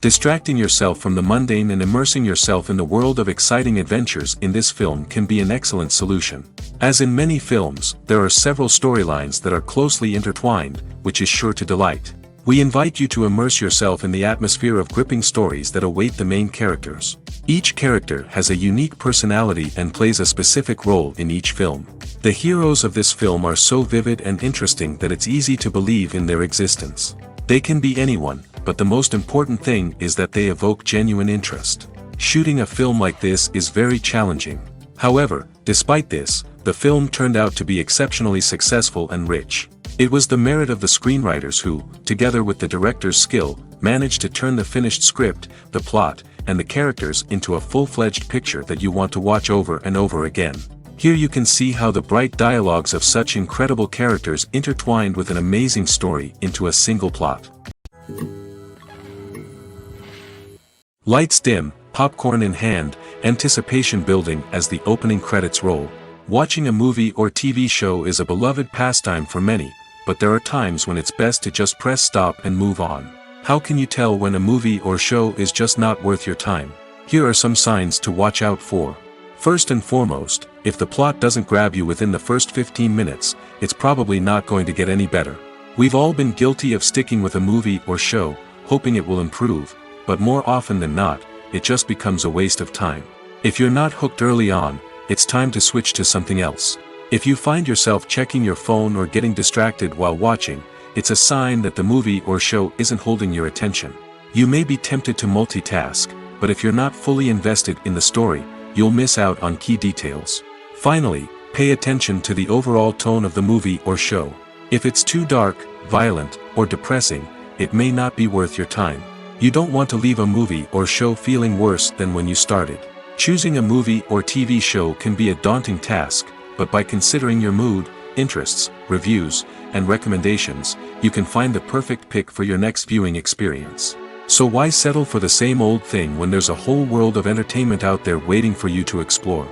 Distracting yourself from the mundane and immersing yourself in the world of exciting adventures in this film can be an excellent solution. As in many films, there are several storylines that are closely intertwined, which is sure to delight. We invite you to immerse yourself in the atmosphere of gripping stories that await the main characters. Each character has a unique personality and plays a specific role in each film. The heroes of this film are so vivid and interesting that it's easy to believe in their existence. They can be anyone, but the most important thing is that they evoke genuine interest. Shooting a film like this is very challenging. However, despite this, the film turned out to be exceptionally successful and rich. It was the merit of the screenwriters who, together with the director's skill, managed to turn the finished script, the plot, and the characters into a full-fledged picture that you want to watch over and over again. Here you can see how the bright dialogues of such incredible characters intertwined with an amazing story into a single plot. Lights dim, popcorn in hand, anticipation building as the opening credits roll. Watching a movie or TV show is a beloved pastime for many, but there are times when it's best to just press stop and move on. How can you tell when a movie or show is just not worth your time? Here are some signs to watch out for. First and foremost, if the plot doesn't grab you within the first 15 minutes, it's probably not going to get any better. We've all been guilty of sticking with a movie or show, hoping it will improve, but more often than not, it just becomes a waste of time. If you're not hooked early on, it's time to switch to something else. If you find yourself checking your phone or getting distracted while watching, it's a sign that the movie or show isn't holding your attention. You may be tempted to multitask, but if you're not fully invested in the story, you'll miss out on key details. Finally, pay attention to the overall tone of the movie or show. If it's too dark, violent, or depressing, it may not be worth your time. You don't want to leave a movie or show feeling worse than when you started. Choosing a movie or TV show can be a daunting task, but by considering your mood, interests, reviews, and recommendations, you can find the perfect pick for your next viewing experience. So why settle for the same old thing when there's a whole world of entertainment out there waiting for you to explore?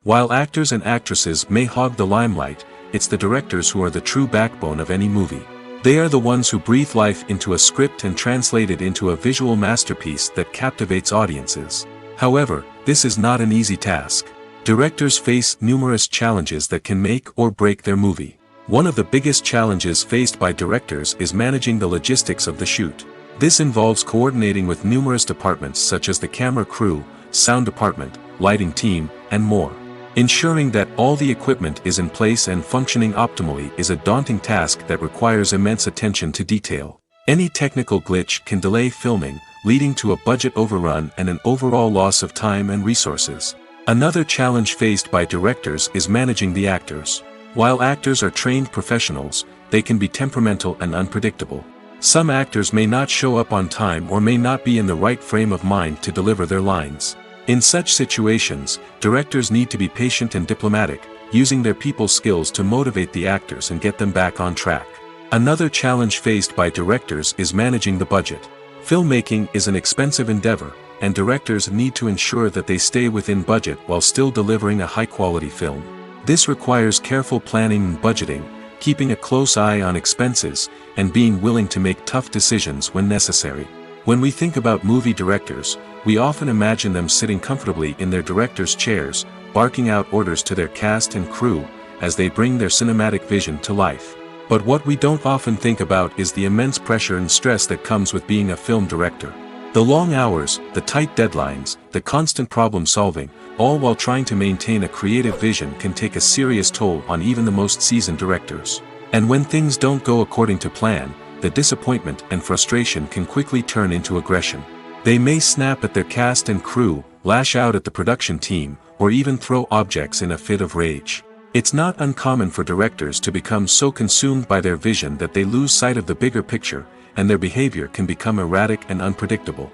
While actors and actresses may hog the limelight, it's the directors who are the true backbone of any movie. They are the ones who breathe life into a script and translate it into a visual masterpiece that captivates audiences. However, this is not an easy task. Directors face numerous challenges that can make or break their movie. One of the biggest challenges faced by directors is managing the logistics of the shoot. This involves coordinating with numerous departments such as the camera crew, sound department, lighting team, and more. Ensuring that all the equipment is in place and functioning optimally is a daunting task that requires immense attention to detail. Any technical glitch can delay filming, leading to a budget overrun and an overall loss of time and resources. Another challenge faced by directors is managing the actors. While actors are trained professionals, they can be temperamental and unpredictable. Some actors may not show up on time or may not be in the right frame of mind to deliver their lines. In such situations, directors need to be patient and diplomatic, using their people skills to motivate the actors and get them back on track. Another challenge faced by directors is managing the budget. Filmmaking is an expensive endeavor, and directors need to ensure that they stay within budget while still delivering a high-quality film. This requires careful planning and budgeting, keeping a close eye on expenses, and being willing to make tough decisions when necessary. When we think about movie directors, we often imagine them sitting comfortably in their director's chairs, barking out orders to their cast and crew, as they bring their cinematic vision to life. But what we don't often think about is the immense pressure and stress that comes with being a film director. The long hours, the tight deadlines, the constant problem solving, all while trying to maintain a creative vision can take a serious toll on even the most seasoned directors. And when things don't go according to plan, the disappointment and frustration can quickly turn into aggression. They may snap at their cast and crew, lash out at the production team, or even throw objects in a fit of rage. It's not uncommon for directors to become so consumed by their vision that they lose sight of the bigger picture, and their behavior can become erratic and unpredictable.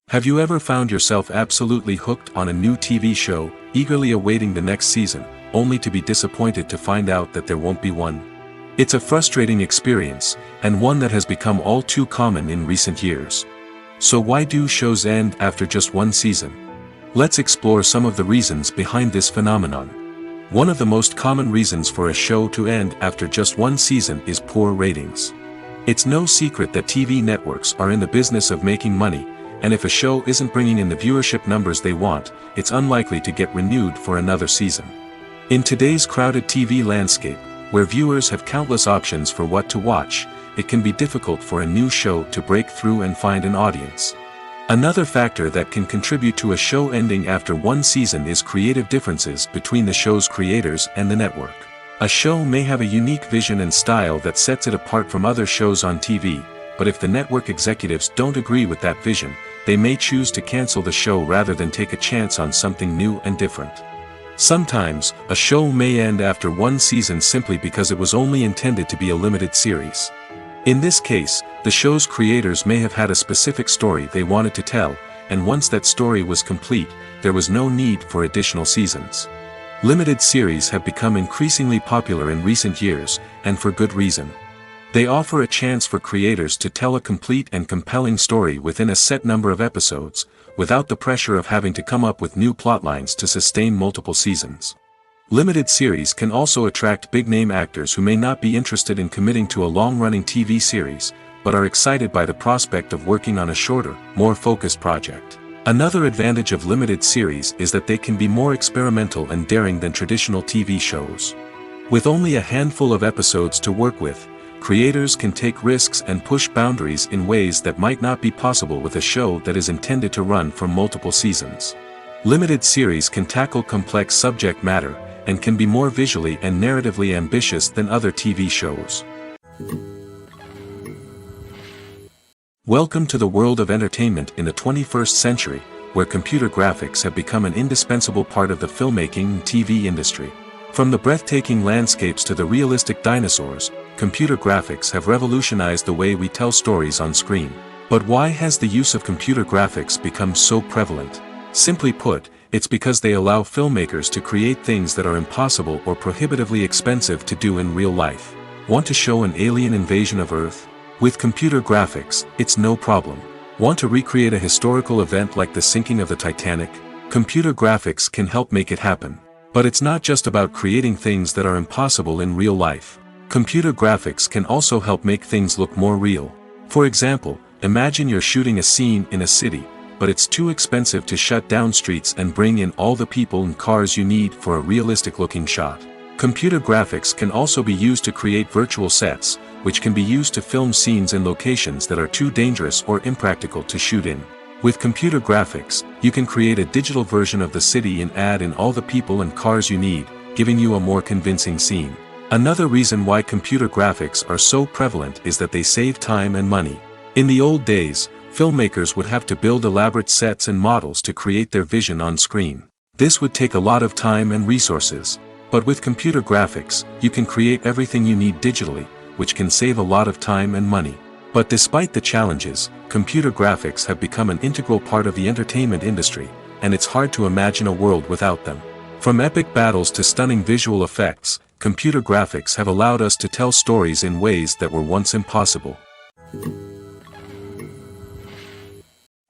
Have you ever found yourself absolutely hooked on a new TV show, eagerly awaiting the next season, only to be disappointed to find out that there won't be one? It's a frustrating experience, and one that has become all too common in recent years. So why do shows end after just one season? Let's explore some of the reasons behind this phenomenon. One of the most common reasons for a show to end after just one season is poor ratings. It's no secret that TV networks are in the business of making money, and if a show isn't bringing in the viewership numbers they want, it's unlikely to get renewed for another season. In today's crowded TV landscape, where viewers have countless options for what to watch, it can be difficult for a new show to break through and find an audience. Another factor that can contribute to a show ending after one season is creative differences between the show's creators and the network. A show may have a unique vision and style that sets it apart from other shows on TV, but if the network executives don't agree with that vision, they may choose to cancel the show rather than take a chance on something new and different. Sometimes, a show may end after one season simply because it was only intended to be a limited series. In this case, the show's creators may have had a specific story they wanted to tell, and once that story was complete, there was no need for additional seasons. Limited series have become increasingly popular in recent years, and for good reason. They offer a chance for creators to tell a complete and compelling story within a set number of episodes, without the pressure of having to come up with new plotlines to sustain multiple seasons. Limited series can also attract big-name actors who may not be interested in committing to a long-running TV series, but are excited by the prospect of working on a shorter, more focused project. Another advantage of limited series is that they can be more experimental and daring than traditional TV shows. With only a handful of episodes to work with, creators can take risks and push boundaries in ways that might not be possible with a show that is intended to run for multiple seasons. Limited series can tackle complex subject matter, and can be more visually and narratively ambitious than other TV shows. Welcome to the world of entertainment in the 21st century, where computer graphics have become an indispensable part of the filmmaking and TV industry. From the breathtaking landscapes to the realistic dinosaurs, computer graphics have revolutionized the way we tell stories on screen. But why has the use of computer graphics become so prevalent? Simply put, it's because they allow filmmakers to create things that are impossible or prohibitively expensive to do in real life. Want to show an alien invasion of Earth? With computer graphics, it's no problem. Want to recreate a historical event like the sinking of the Titanic? Computer graphics can help make it happen. But it's not just about creating things that are impossible in real life. Computer graphics can also help make things look more real. For example, imagine you're shooting a scene in a city, but it's too expensive to shut down streets and bring in all the people and cars you need for a realistic-looking shot. Computer graphics can also be used to create virtual sets, which can be used to film scenes in locations that are too dangerous or impractical to shoot in. With computer graphics, you can create a digital version of the city and add in all the people and cars you need, giving you a more convincing scene. Another reason why computer graphics are so prevalent is that they save time and money. In the old days, filmmakers would have to build elaborate sets and models to create their vision on screen. This would take a lot of time and resources. But with computer graphics, you can create everything you need digitally, which can save a lot of time and money. But despite the challenges, computer graphics have become an integral part of the entertainment industry, and it's hard to imagine a world without them. From epic battles to stunning visual effects, computer graphics have allowed us to tell stories in ways that were once impossible.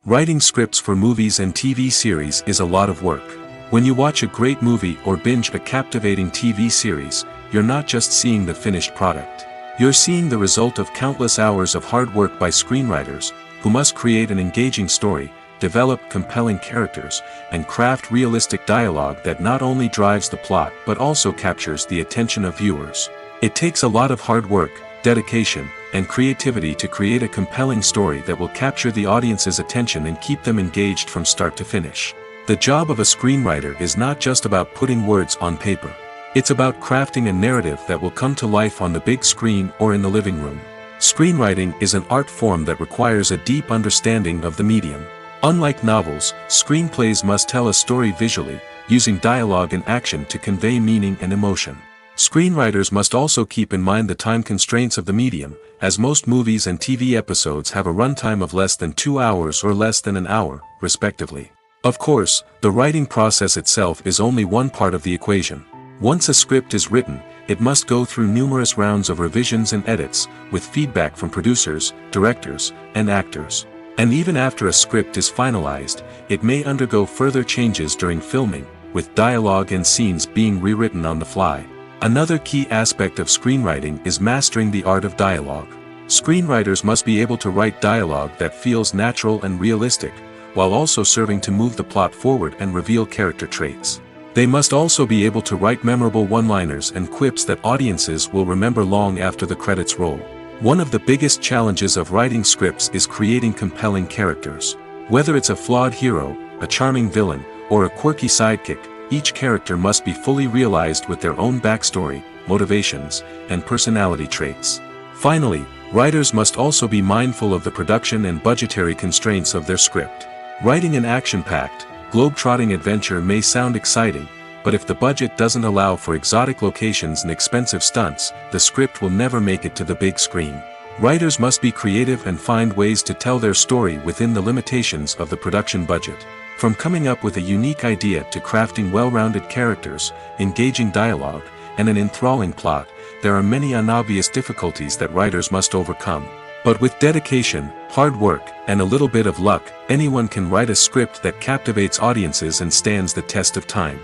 Writing scripts for movies and TV series is a lot of work. When you watch a great movie or binge a captivating TV series, you're not just seeing the finished product. You're seeing the result of countless hours of hard work by screenwriters, who must create an engaging story, develop compelling characters, and craft realistic dialogue that not only drives the plot but also captures the attention of viewers. It takes a lot of hard work, dedication, and creativity to create a compelling story that will capture the audience's attention and keep them engaged from start to finish. The job of a screenwriter is not just about putting words on paper. It's about crafting a narrative that will come to life on the big screen or in the living room. Screenwriting is an art form that requires a deep understanding of the medium. Unlike novels, screenplays must tell a story visually, using dialogue and action to convey meaning and emotion. Screenwriters must also keep in mind the time constraints of the medium, as most movies and TV episodes have a runtime of less than 2 hours or less than an hour, respectively. Of course, the writing process itself is only one part of the equation. Once a script is written, it must go through numerous rounds of revisions and edits, with feedback from producers, directors, and actors. And even after a script is finalized, it may undergo further changes during filming, with dialogue and scenes being rewritten on the fly. Another key aspect of screenwriting is mastering the art of dialogue. Screenwriters must be able to write dialogue that feels natural and realistic, while also serving to move the plot forward and reveal character traits. They must also be able to write memorable one-liners and quips that audiences will remember long after the credits roll. One of the biggest challenges of writing scripts is creating compelling characters. Whether it's a flawed hero, a charming villain, or a quirky sidekick, each character must be fully realized with their own backstory, motivations, and personality traits. Finally, writers must also be mindful of the production and budgetary constraints of their script. Writing an action-packed, globe-trotting adventure may sound exciting, but if the budget doesn't allow for exotic locations and expensive stunts, the script will never make it to the big screen. Writers must be creative and find ways to tell their story within the limitations of the production budget. From coming up with a unique idea to crafting well-rounded characters, engaging dialogue, and an enthralling plot, there are many unobvious difficulties that writers must overcome. But with dedication, hard work, and a little bit of luck, anyone can write a script that captivates audiences and stands the test of time.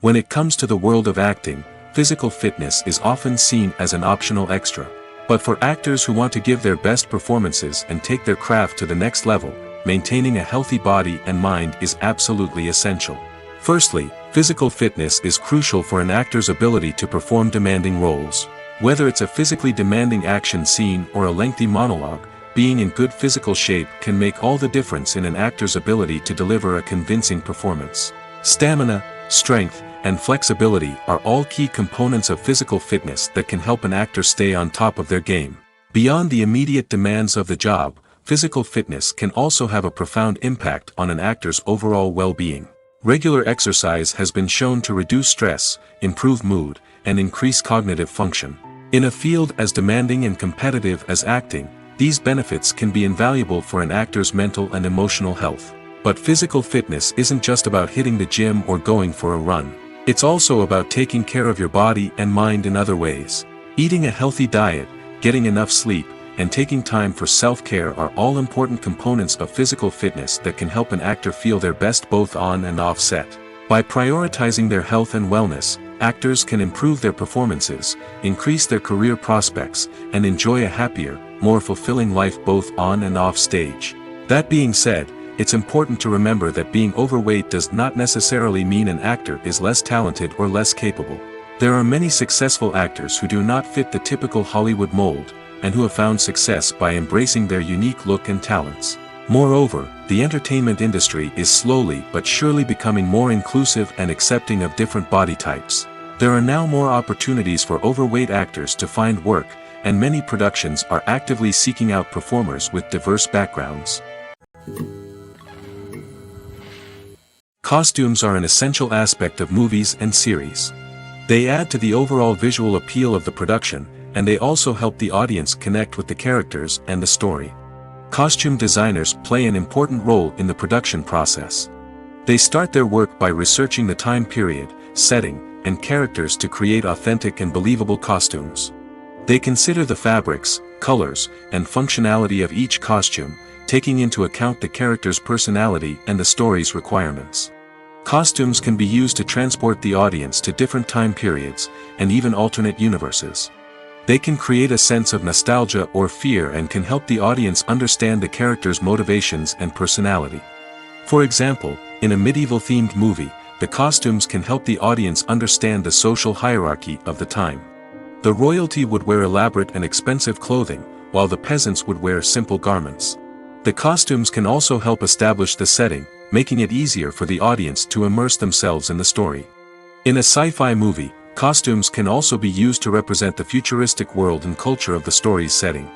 When it comes to the world of acting, physical fitness is often seen as an optional extra. But for actors who want to give their best performances and take their craft to the next level, maintaining a healthy body and mind is absolutely essential. Firstly, physical fitness is crucial for an actor's ability to perform demanding roles. Whether it's a physically demanding action scene or a lengthy monologue, being in good physical shape can make all the difference in an actor's ability to deliver a convincing performance. Stamina, strength, and flexibility are all key components of physical fitness that can help an actor stay on top of their game. Beyond the immediate demands of the job, physical fitness can also have a profound impact on an actor's overall well-being. Regular exercise has been shown to reduce stress, improve mood, and increase cognitive function. In a field as demanding and competitive as acting, these benefits can be invaluable for an actor's mental and emotional health. But physical fitness isn't just about hitting the gym or going for a run. It's also about taking care of your body and mind in other ways. Eating a healthy diet, getting enough sleep, and taking time for self-care are all important components of physical fitness that can help an actor feel their best both on and off set. By prioritizing their health and wellness, actors can improve their performances, increase their career prospects, and enjoy a happier, more fulfilling life both on and off stage. That being said, it's important to remember that being overweight does not necessarily mean an actor is less talented or less capable. There are many successful actors who do not fit the typical Hollywood mold, and who have found success by embracing their unique look and talents. Moreover, the entertainment industry is slowly but surely becoming more inclusive and accepting of different body types. There are now more opportunities for overweight actors to find work, and many productions are actively seeking out performers with diverse backgrounds. Costumes are an essential aspect of movies and series. They add to the overall visual appeal of the production, and they also help the audience connect with the characters and the story. Costume designers play an important role in the production process. They start their work by researching the time period, setting, and characters to create authentic and believable costumes. They consider the fabrics, colors, and functionality of each costume, taking into account the character's personality and the story's requirements. Costumes can be used to transport the audience to different time periods, and even alternate universes. They can create a sense of nostalgia or fear and can help the audience understand the character's motivations and personality. For example, in a medieval-themed movie, the costumes can help the audience understand the social hierarchy of the time. The royalty would wear elaborate and expensive clothing, while the peasants would wear simple garments. The costumes can also help establish the setting, making it easier for the audience to immerse themselves in the story. In a sci-fi movie, costumes can also be used to represent the futuristic world and culture of the story's setting.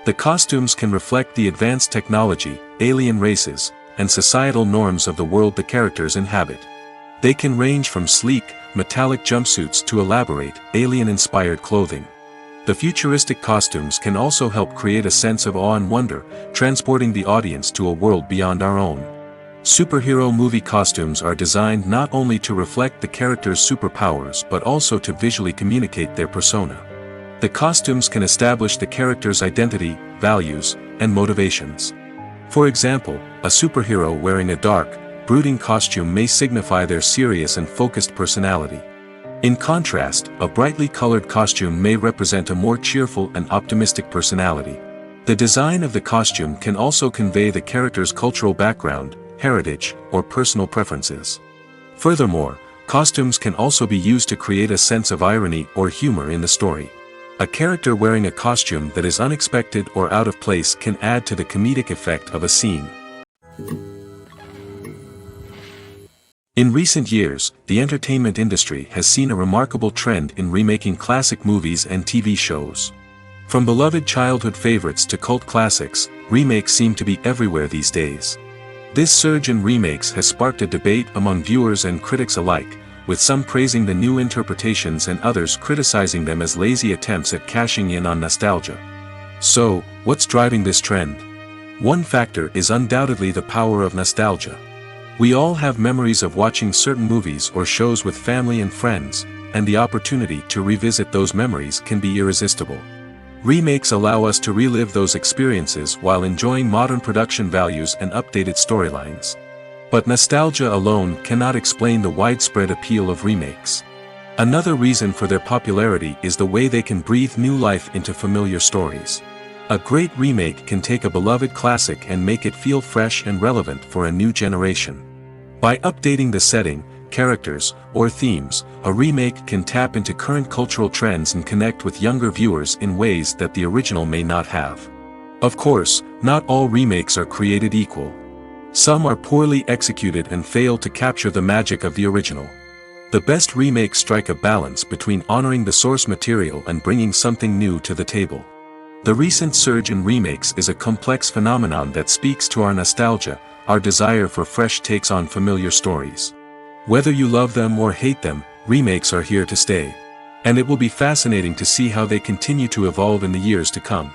The costumes can reflect the advanced technology, alien races, and societal norms of the world the characters inhabit. They can range from sleek, metallic jumpsuits to elaborate, alien-inspired clothing. The futuristic costumes can also help create a sense of awe and wonder, transporting the audience to a world beyond our own. Superhero movie costumes are designed not only to reflect the character's superpowers but also to visually communicate their persona. The costumes can establish the character's identity, values, and motivations. For example, A superhero wearing a dark, brooding costume may signify their serious and focused personality. In contrast, a brightly colored costume may represent a more cheerful and optimistic personality. The design of the costume can also convey the character's cultural background, heritage, or personal preferences. Furthermore, costumes can also be used to create a sense of irony or humor in the story. A character wearing a costume that is unexpected or out of place can add to the comedic effect of a scene. In recent years, the entertainment industry has seen a remarkable trend in remaking classic movies and TV shows. From beloved childhood favorites to cult classics, remakes seem to be everywhere these days. This surge in remakes has sparked a debate among viewers and critics alike, with some praising the new interpretations and others criticizing them as lazy attempts at cashing in on nostalgia. So, what's driving this trend? One factor is undoubtedly the power of nostalgia. We all have memories of watching certain movies or shows with family and friends, and the opportunity to revisit those memories can be irresistible. Remakes allow us to relive those experiences while enjoying modern production values and updated storylines. But nostalgia alone cannot explain the widespread appeal of remakes. Another reason for their popularity is the way they can breathe new life into familiar stories. A great remake can take a beloved classic and make it feel fresh and relevant for a new generation. By updating the setting, characters, or themes, a remake can tap into current cultural trends and connect with younger viewers in ways that the original may not have. Of course, not all remakes are created equal. Some are poorly executed and fail to capture the magic of the original. The best remakes strike a balance between honoring the source material and bringing something new to the table. The recent surge in remakes is a complex phenomenon that speaks to our nostalgia, our desire for fresh takes on familiar stories. Whether you love them or hate them, remakes are here to stay. And it will be fascinating to see how they continue to evolve in the years to come.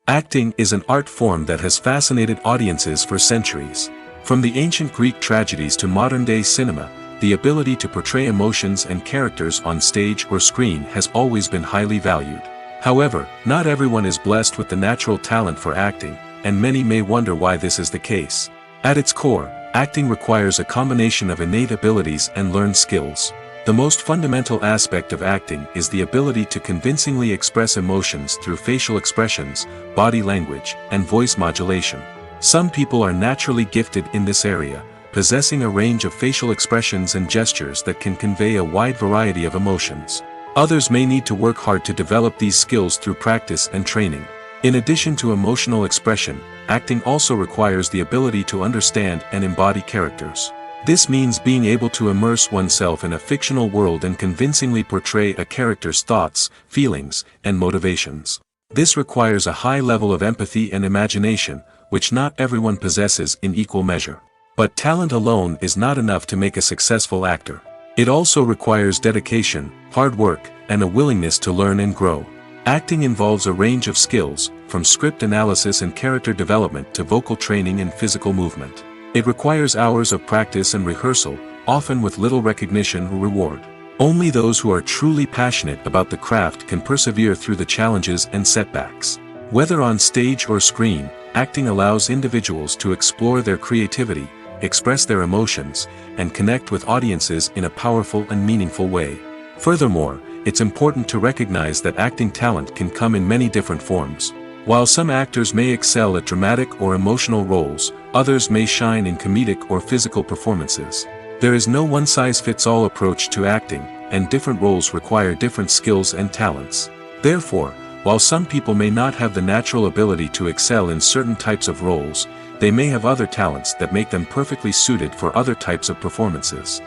Acting is an art form that has fascinated audiences for centuries. From the ancient Greek tragedies to modern-day cinema, the ability to portray emotions and characters on stage or screen has always been highly valued. However, not everyone is blessed with the natural talent for acting, and many may wonder why this is the case. At its core, acting requires a combination of innate abilities and learned skills. The most fundamental aspect of acting is the ability to convincingly express emotions through facial expressions, body language, and voice modulation. Some people are naturally gifted in this area, possessing a range of facial expressions and gestures that can convey a wide variety of emotions. Others may need to work hard to develop these skills through practice and training. In addition to emotional expression, acting also requires the ability to understand and embody characters. This means being able to immerse oneself in a fictional world and convincingly portray a character's thoughts, feelings, and motivations. This requires a high level of empathy and imagination, which not everyone possesses in equal measure. But talent alone is not enough to make a successful actor. It also requires dedication, hard work, and a willingness to learn and grow. Acting involves a range of skills, from script analysis and character development to vocal training and physical movement. It requires hours of practice and rehearsal, often with little recognition or reward. Only those who are truly passionate about the craft can persevere through the challenges and setbacks. Whether on stage or screen, acting allows individuals to explore their creativity, express their emotions, and connect with audiences in a powerful and meaningful way. Furthermore, it's important to recognize that acting talent can come in many different forms. While some actors may excel at dramatic or emotional roles, others may shine in comedic or physical performances. There is no one-size-fits-all approach to acting, and different roles require different skills and talents. Therefore, while some people may not have the natural ability to excel in certain types of roles, they may have other talents that make them perfectly suited for other types of performances.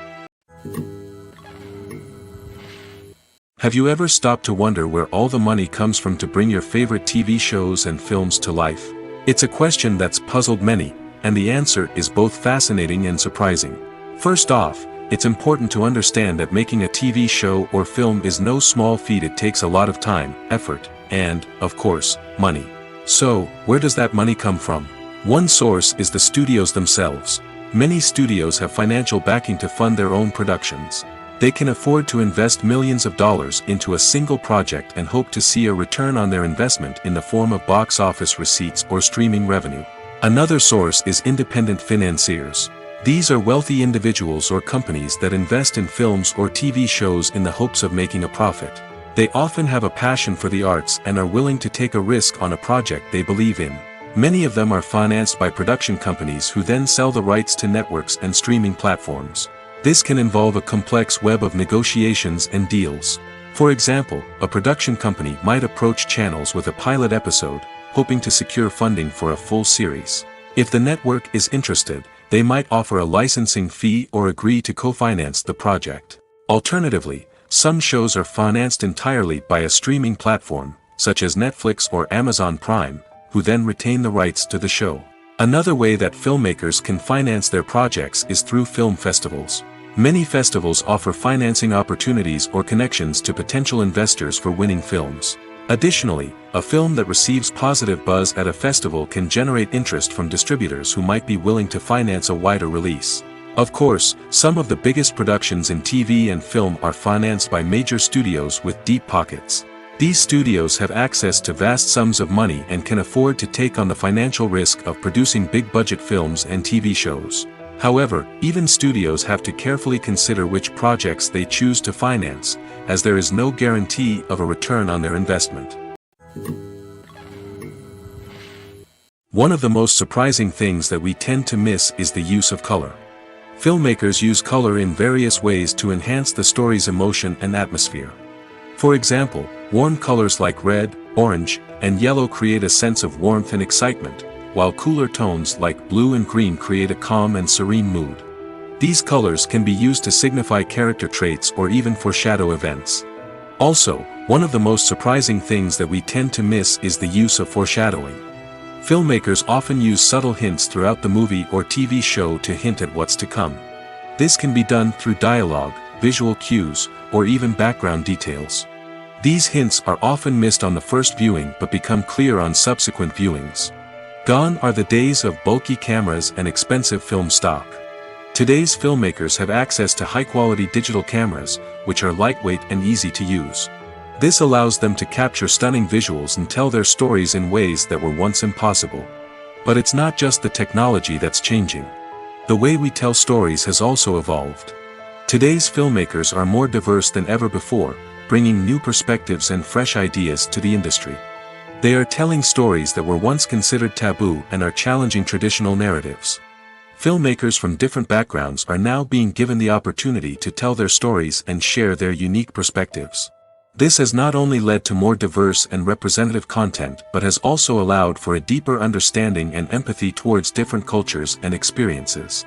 Have you ever stopped to wonder where all the money comes from to bring your favorite TV shows and films to life? It's a question that's puzzled many, and the answer is both fascinating and surprising. First off, it's important to understand that making a TV show or film is no small feat. It takes a lot of time, effort, and, of course, money. So, where does that money come from? One source is the studios themselves. Many studios have financial backing to fund their own productions. They can afford to invest millions of dollars into a single project and hope to see a return on their investment in the form of box office receipts or streaming revenue. Another source is independent financiers. These are wealthy individuals or companies that invest in films or TV shows in the hopes of making a profit. They often have a passion for the arts and are willing to take a risk on a project they believe in. Many of them are financed by production companies who then sell the rights to networks and streaming platforms. This can involve a complex web of negotiations and deals. For example, a production company might approach channels with a pilot episode, hoping to secure funding for a full series. If the network is interested, they might offer a licensing fee or agree to co-finance the project. Alternatively, some shows are financed entirely by a streaming platform, such as Netflix or Amazon Prime, who then retain the rights to the show. Another way that filmmakers can finance their projects is through film festivals. Many festivals offer financing opportunities or connections to potential investors for winning films. Additionally, a film that receives positive buzz at a festival can generate interest from distributors who might be willing to finance a wider release. Of course, some of the biggest productions in TV and film are financed by major studios with deep pockets. These studios have access to vast sums of money and can afford to take on the financial risk of producing big-budget films and TV shows. However, even studios have to carefully consider which projects they choose to finance, as there is no guarantee of a return on their investment. One of the most surprising things that we tend to miss is the use of color. Filmmakers use color in various ways to enhance the story's emotion and atmosphere. For example, warm colors like red, orange, and yellow create a sense of warmth and excitement, while cooler tones like blue and green create a calm and serene mood. These colors can be used to signify character traits or even foreshadow events. Also, one of the most surprising things that we tend to miss is the use of foreshadowing. Filmmakers often use subtle hints throughout the movie or TV show to hint at what's to come. This can be done through dialogue, visual cues, or even background details. These hints are often missed on the first viewing but become clear on subsequent viewings. Gone are the days of bulky cameras and expensive film stock. Today's filmmakers have access to high-quality digital cameras, which are lightweight and easy to use. This allows them to capture stunning visuals and tell their stories in ways that were once impossible. But it's not just the technology that's changing. The way we tell stories has also evolved. Today's filmmakers are more diverse than ever before, bringing new perspectives and fresh ideas to the industry. They are telling stories that were once considered taboo and are challenging traditional narratives. Filmmakers from different backgrounds are now being given the opportunity to tell their stories and share their unique perspectives. This has not only led to more diverse and representative content but has also allowed for a deeper understanding and empathy towards different cultures and experiences.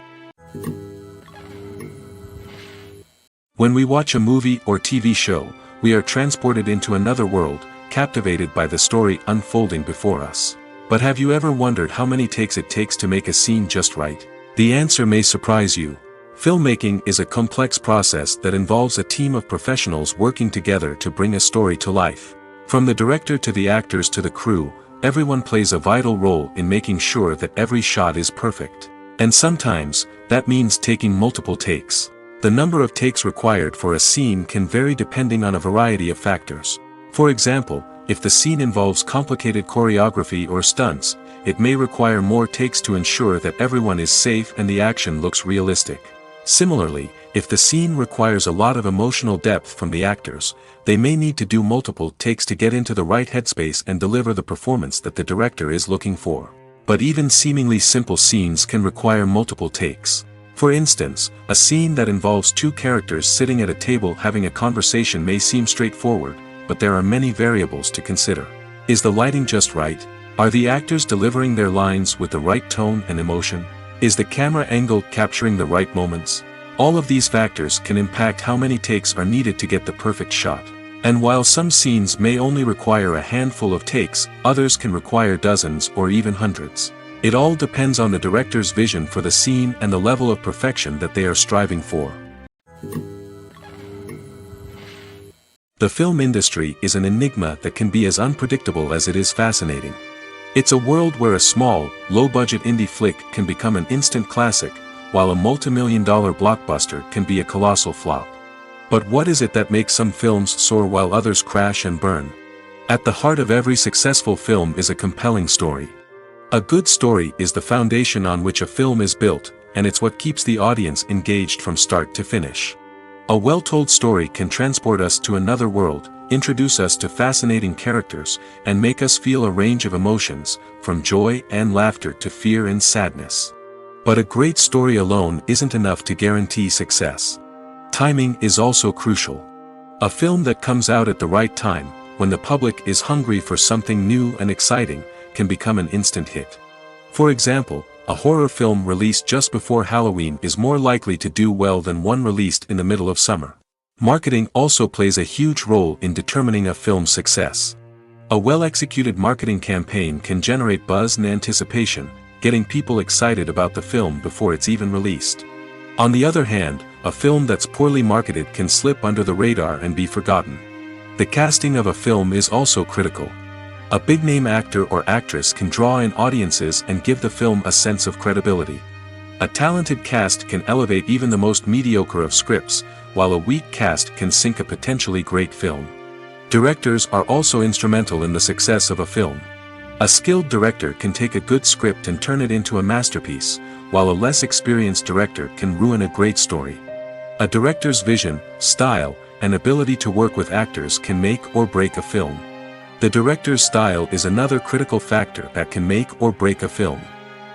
When we watch a movie or TV show, we are transported into another world, captivated by the story unfolding before us. But have you ever wondered how many takes it takes to make a scene just right? The answer may surprise you. Filmmaking is a complex process that involves a team of professionals working together to bring a story to life. From the director to the actors to the crew, everyone plays a vital role in making sure that every shot is perfect. And sometimes, that means taking multiple takes. The number of takes required for a scene can vary depending on a variety of factors. For example, if the scene involves complicated choreography or stunts, it may require more takes to ensure that everyone is safe and the action looks realistic. Similarly, if the scene requires a lot of emotional depth from the actors, they may need to do multiple takes to get into the right headspace and deliver the performance that the director is looking for. But even seemingly simple scenes can require multiple takes. For instance, a scene that involves two characters sitting at a table having a conversation may seem straightforward, but there are many variables to consider. Is the lighting just right? Are the actors delivering their lines with the right tone and emotion? Is the camera angle capturing the right moments? All of these factors can impact how many takes are needed to get the perfect shot. And while some scenes may only require a handful of takes, others can require dozens or even hundreds. It all depends on the director's vision for the scene and the level of perfection that they are striving for. The film industry is an enigma that can be as unpredictable as it is fascinating. It's a world where a small, low-budget indie flick can become an instant classic, while a multi-million-dollar blockbuster can be a colossal flop. But what is it that makes some films soar while others crash and burn? At the heart of every successful film is a compelling story. A good story is the foundation on which a film is built, and it's what keeps the audience engaged from start to finish. A well-told story can transport us to another world, introduce us to fascinating characters, and make us feel a range of emotions, from joy and laughter to fear and sadness. But a great story alone isn't enough to guarantee success. Timing is also crucial. A film that comes out at the right time, when the public is hungry for something new and exciting, can become an instant hit. For example, a horror film released just before Halloween is more likely to do well than one released in the middle of summer. Marketing also plays a huge role in determining a film's success. A well-executed marketing campaign can generate buzz and anticipation, getting people excited about the film before it's even released. On the other hand, a film that's poorly marketed can slip under the radar and be forgotten. The casting of a film is also critical. A big-name actor or actress can draw in audiences and give the film a sense of credibility. A talented cast can elevate even the most mediocre of scripts, while a weak cast can sink a potentially great film. Directors are also instrumental in the success of a film. A skilled director can take a good script and turn it into a masterpiece, while a less experienced director can ruin a great story. A director's vision, style, and ability to work with actors can make or break a film. The director's style is another critical factor that can make or break a film.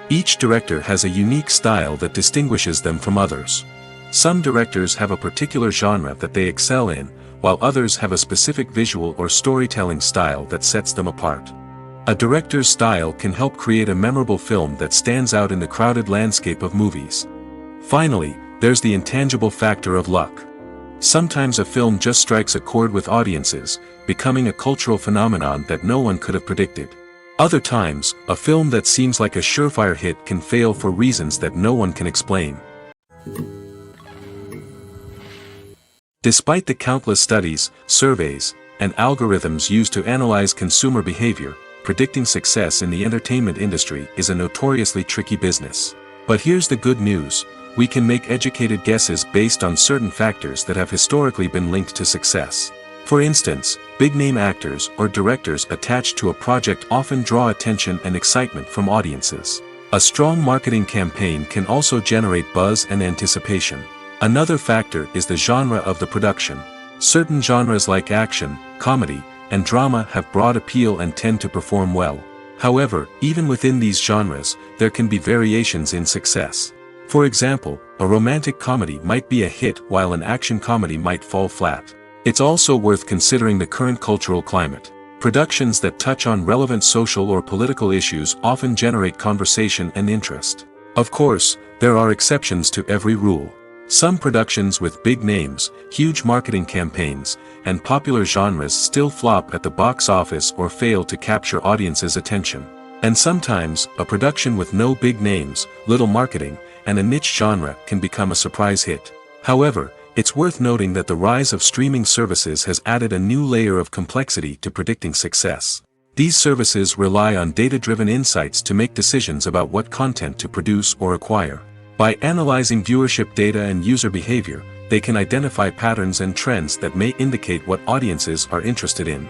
Each director has a unique style that distinguishes them from others. Some directors have a particular genre that they excel in, while others have a specific visual or storytelling style that sets them apart. A director's style can help create a memorable film that stands out in the crowded landscape of movies. Finally, there's the intangible factor of luck. Sometimes a film just strikes a chord with audiences, becoming a cultural phenomenon that no one could have predicted. Other times, a film that seems like a surefire hit can fail for reasons that no one can explain. Despite the countless studies, surveys, and algorithms used to analyze consumer behavior, predicting success in the entertainment industry is a notoriously tricky business. But here's the good news: we can make educated guesses based on certain factors that have historically been linked to success. For instance, big-name actors or directors attached to a project often draw attention and excitement from audiences. A strong marketing campaign can also generate buzz and anticipation. Another factor is the genre of the production. Certain genres like action, comedy, and drama have broad appeal and tend to perform well. However, even within these genres, there can be variations in success. For example, a romantic comedy might be a hit while an action comedy might fall flat. It's also worth considering the current cultural climate. Productions that touch on relevant social or political issues often generate conversation and interest. Of course, there are exceptions to every rule. Some productions with big names, huge marketing campaigns, and popular genres still flop at the box office or fail to capture audiences' attention. And sometimes, a production with no big names, little marketing, and a niche genre can become a surprise hit. However, it's worth noting that the rise of streaming services has added a new layer of complexity to predicting success. These services rely on data-driven insights to make decisions about what content to produce or acquire. By analyzing viewership data and user behavior, they can identify patterns and trends that may indicate what audiences are interested in.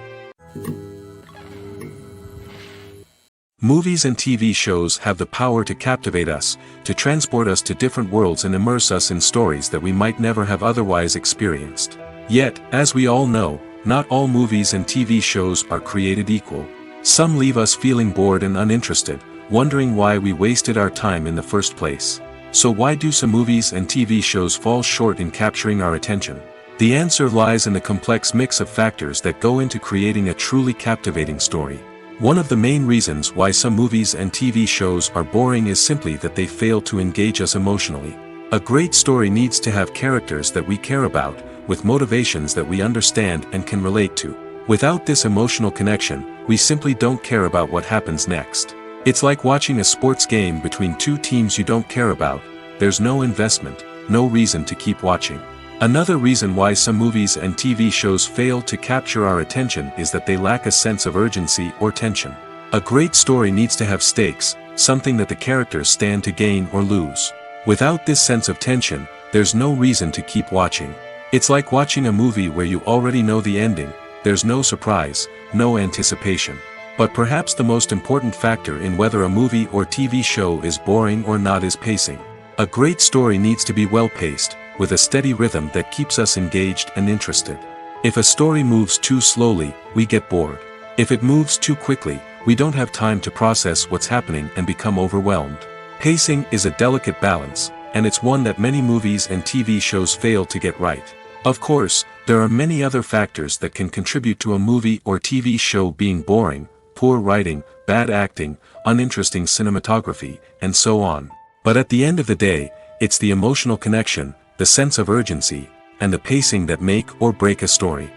Movies and TV shows have the power to captivate us, to transport us to different worlds and immerse us in stories that we might never have otherwise experienced. Yet, as we all know, not all movies and TV shows are created equal. Some leave us feeling bored and uninterested, wondering why we wasted our time in the first place. So why do some movies and TV shows fall short in capturing our attention? The answer lies in the complex mix of factors that go into creating a truly captivating story. One of the main reasons why some movies and TV shows are boring is simply that they fail to engage us emotionally. A great story needs to have characters that we care about, with motivations that we understand and can relate to. Without this emotional connection, we simply don't care about what happens next. It's like watching a sports game between two teams you don't care about. There's no investment, no reason to keep watching. Another reason why some movies and TV shows fail to capture our attention is that they lack a sense of urgency or tension. A great story needs to have stakes, something that the characters stand to gain or lose. Without this sense of tension, there's no reason to keep watching. It's like watching a movie where you already know the ending, there's no surprise, no anticipation. But perhaps the most important factor in whether a movie or TV show is boring or not is pacing. A great story needs to be well-paced, with a steady rhythm that keeps us engaged and interested. If a story moves too slowly, we get bored. If it moves too quickly, we don't have time to process what's happening and become overwhelmed. Pacing is a delicate balance, and it's one that many movies and TV shows fail to get right. Of course, there are many other factors that can contribute to a movie or TV show being boring: poor writing, bad acting, uninteresting cinematography, and so on. But at the end of the day, it's the emotional connection, the sense of urgency, and the pacing that make or break a story.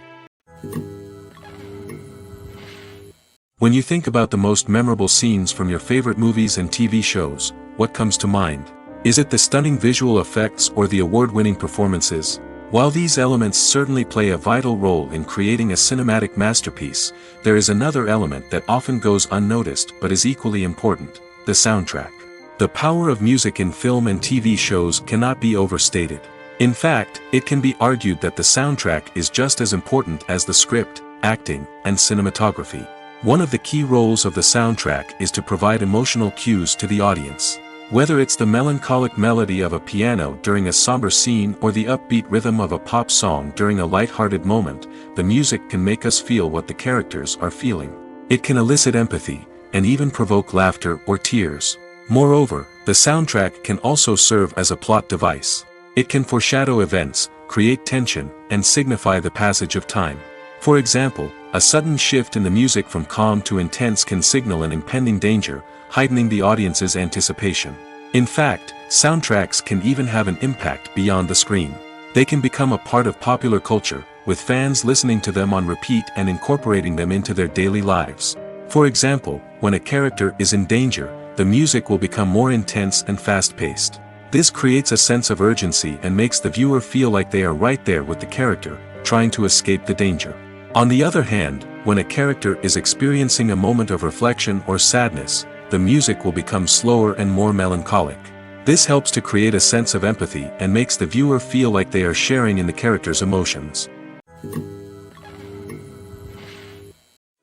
When you think about the most memorable scenes from your favorite movies and TV shows, what comes to mind? Is it the stunning visual effects or the award-winning performances? While these elements certainly play a vital role in creating a cinematic masterpiece, there is another element that often goes unnoticed but is equally important: the soundtrack. The power of music in film and TV shows cannot be overstated. In fact, it can be argued that the soundtrack is just as important as the script, acting, and cinematography. One of the key roles of the soundtrack is to provide emotional cues to the audience. Whether it's the melancholic melody of a piano during a somber scene or the upbeat rhythm of a pop song during a light-hearted moment, the music can make us feel what the characters are feeling. It can elicit empathy, and even provoke laughter or tears. Moreover, the soundtrack can also serve as a plot device. It can foreshadow events, create tension, and signify the passage of time. For example, a sudden shift in the music from calm to intense can signal an impending danger, heightening the audience's anticipation. In fact, soundtracks can even have an impact beyond the screen. They can become a part of popular culture, with fans listening to them on repeat and incorporating them into their daily lives. For example, when a character is in danger, the music will become more intense and fast-paced. This creates a sense of urgency and makes the viewer feel like they are right there with the character, trying to escape the danger. On the other hand, when a character is experiencing a moment of reflection or sadness, the music will become slower and more melancholic. This helps to create a sense of empathy and makes the viewer feel like they are sharing in the character's emotions.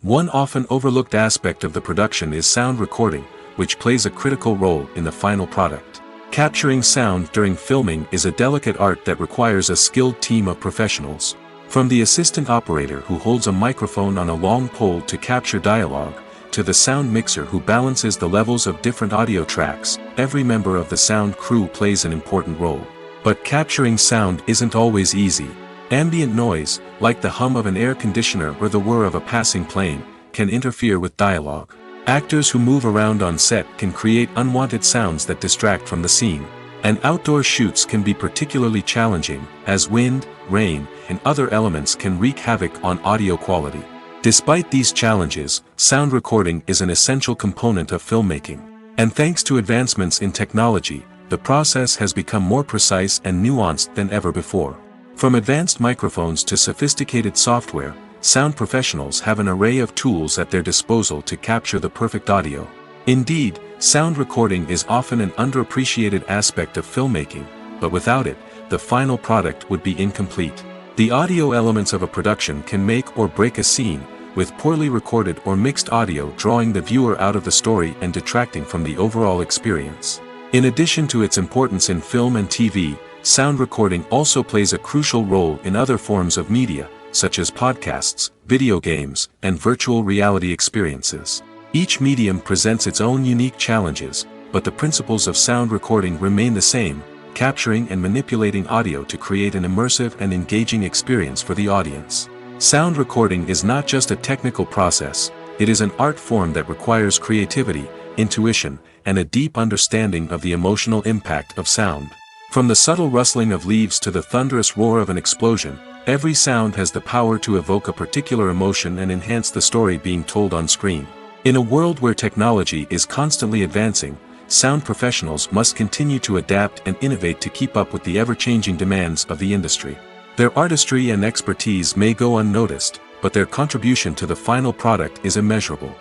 One often overlooked aspect of the production is sound recording, which plays a critical role in the final product. Capturing sound during filming is a delicate art that requires a skilled team of professionals. From the assistant operator who holds a microphone on a long pole to capture dialogue, to the sound mixer who balances the levels of different audio tracks, every member of the sound crew plays an important role. But capturing sound isn't always easy. Ambient noise, like the hum of an air conditioner or the whir of a passing plane, can interfere with dialogue. Actors who move around on set can create unwanted sounds that distract from the scene. And outdoor shoots can be particularly challenging, as wind, rain, and other elements can wreak havoc on audio quality. Despite these challenges, sound recording is an essential component of filmmaking. And thanks to advancements in technology, the process has become more precise and nuanced than ever before. From advanced microphones to sophisticated software, sound professionals have an array of tools at their disposal to capture the perfect audio. Indeed, sound recording is often an underappreciated aspect of filmmaking, but without it, the final product would be incomplete. The audio elements of a production can make or break a scene, with poorly recorded or mixed audio drawing the viewer out of the story and detracting from the overall experience. In addition to its importance in film and TV, sound recording also plays a crucial role in other forms of media, such as podcasts, video games, and virtual reality experiences. Each medium presents its own unique challenges, but the principles of sound recording remain the same: capturing and manipulating audio to create an immersive and engaging experience for the audience. Sound recording is not just a technical process, it is an art form that requires creativity, intuition, and a deep understanding of the emotional impact of sound. From the subtle rustling of leaves to the thunderous roar of an explosion, every sound has the power to evoke a particular emotion and enhance the story being told on screen. In a world where technology is constantly advancing, sound professionals must continue to adapt and innovate to keep up with the ever-changing demands of the industry. Their artistry and expertise may go unnoticed, but their contribution to the final product is immeasurable.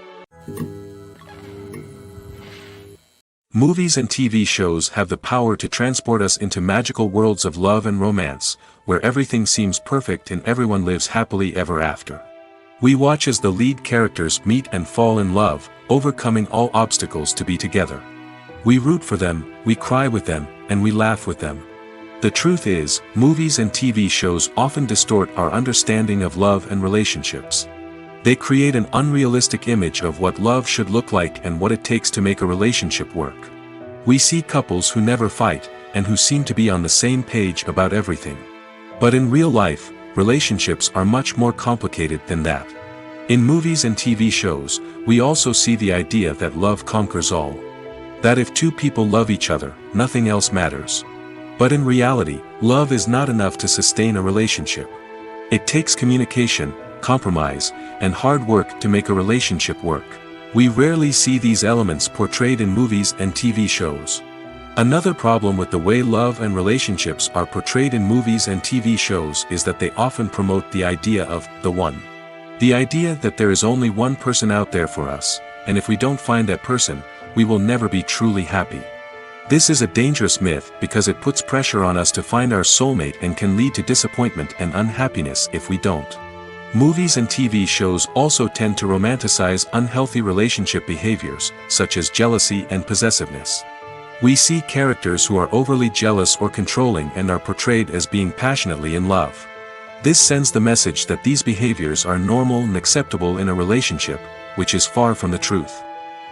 Movies and TV shows have the power to transport us into magical worlds of love and romance, where everything seems perfect and everyone lives happily ever after. We watch as the lead characters meet and fall in love, overcoming all obstacles to be together. We root for them, we cry with them, and we laugh with them. The truth is, movies and TV shows often distort our understanding of love and relationships. They create an unrealistic image of what love should look like and what it takes to make a relationship work. We see couples who never fight, and who seem to be on the same page about everything. But in real life, relationships are much more complicated than that. In movies and TV shows, we also see the idea that love conquers all. That if two people love each other, nothing else matters. But in reality, love is not enough to sustain a relationship. It takes communication, compromise, and hard work to make a relationship work. We rarely see these elements portrayed in movies and TV shows. Another problem with the way love and relationships are portrayed in movies and TV shows is that they often promote the idea of the one. The idea that there is only one person out there for us, and if we don't find that person, we will never be truly happy. This is a dangerous myth because it puts pressure on us to find our soulmate and can lead to disappointment and unhappiness if we don't. Movies and TV shows also tend to romanticize unhealthy relationship behaviors, such as jealousy and possessiveness. We see characters who are overly jealous or controlling and are portrayed as being passionately in love. This sends the message that these behaviors are normal and acceptable in a relationship, which is far from the truth.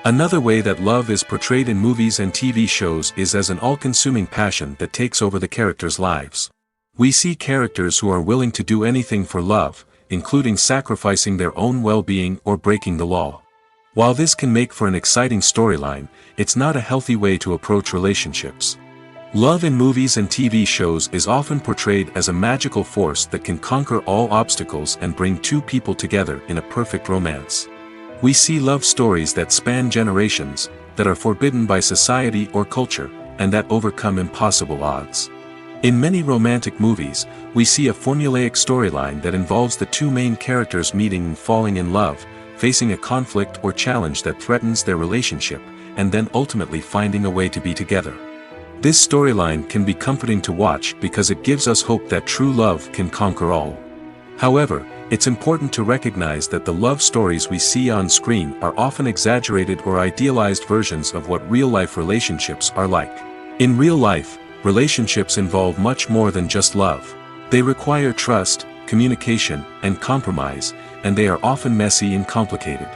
Another way that love is portrayed in movies and TV shows is as an all-consuming passion that takes over the characters' lives. We see characters who are willing to do anything for love, including sacrificing their own well-being or breaking the law. While this can make for an exciting storyline, it's not a healthy way to approach relationships. Love in movies and TV shows is often portrayed as a magical force that can conquer all obstacles and bring two people together in a perfect romance. We see love stories that span generations, that are forbidden by society or culture, and that overcome impossible odds. In many romantic movies, we see a formulaic storyline that involves the two main characters meeting and falling in love, facing a conflict or challenge that threatens their relationship, and then ultimately finding a way to be together. This storyline can be comforting to watch because it gives us hope that true love can conquer all. However, it's important to recognize that the love stories we see on screen are often exaggerated or idealized versions of what real-life relationships are like. In real life, relationships involve much more than just love. They require trust, communication, and compromise, and they are often messy and complicated.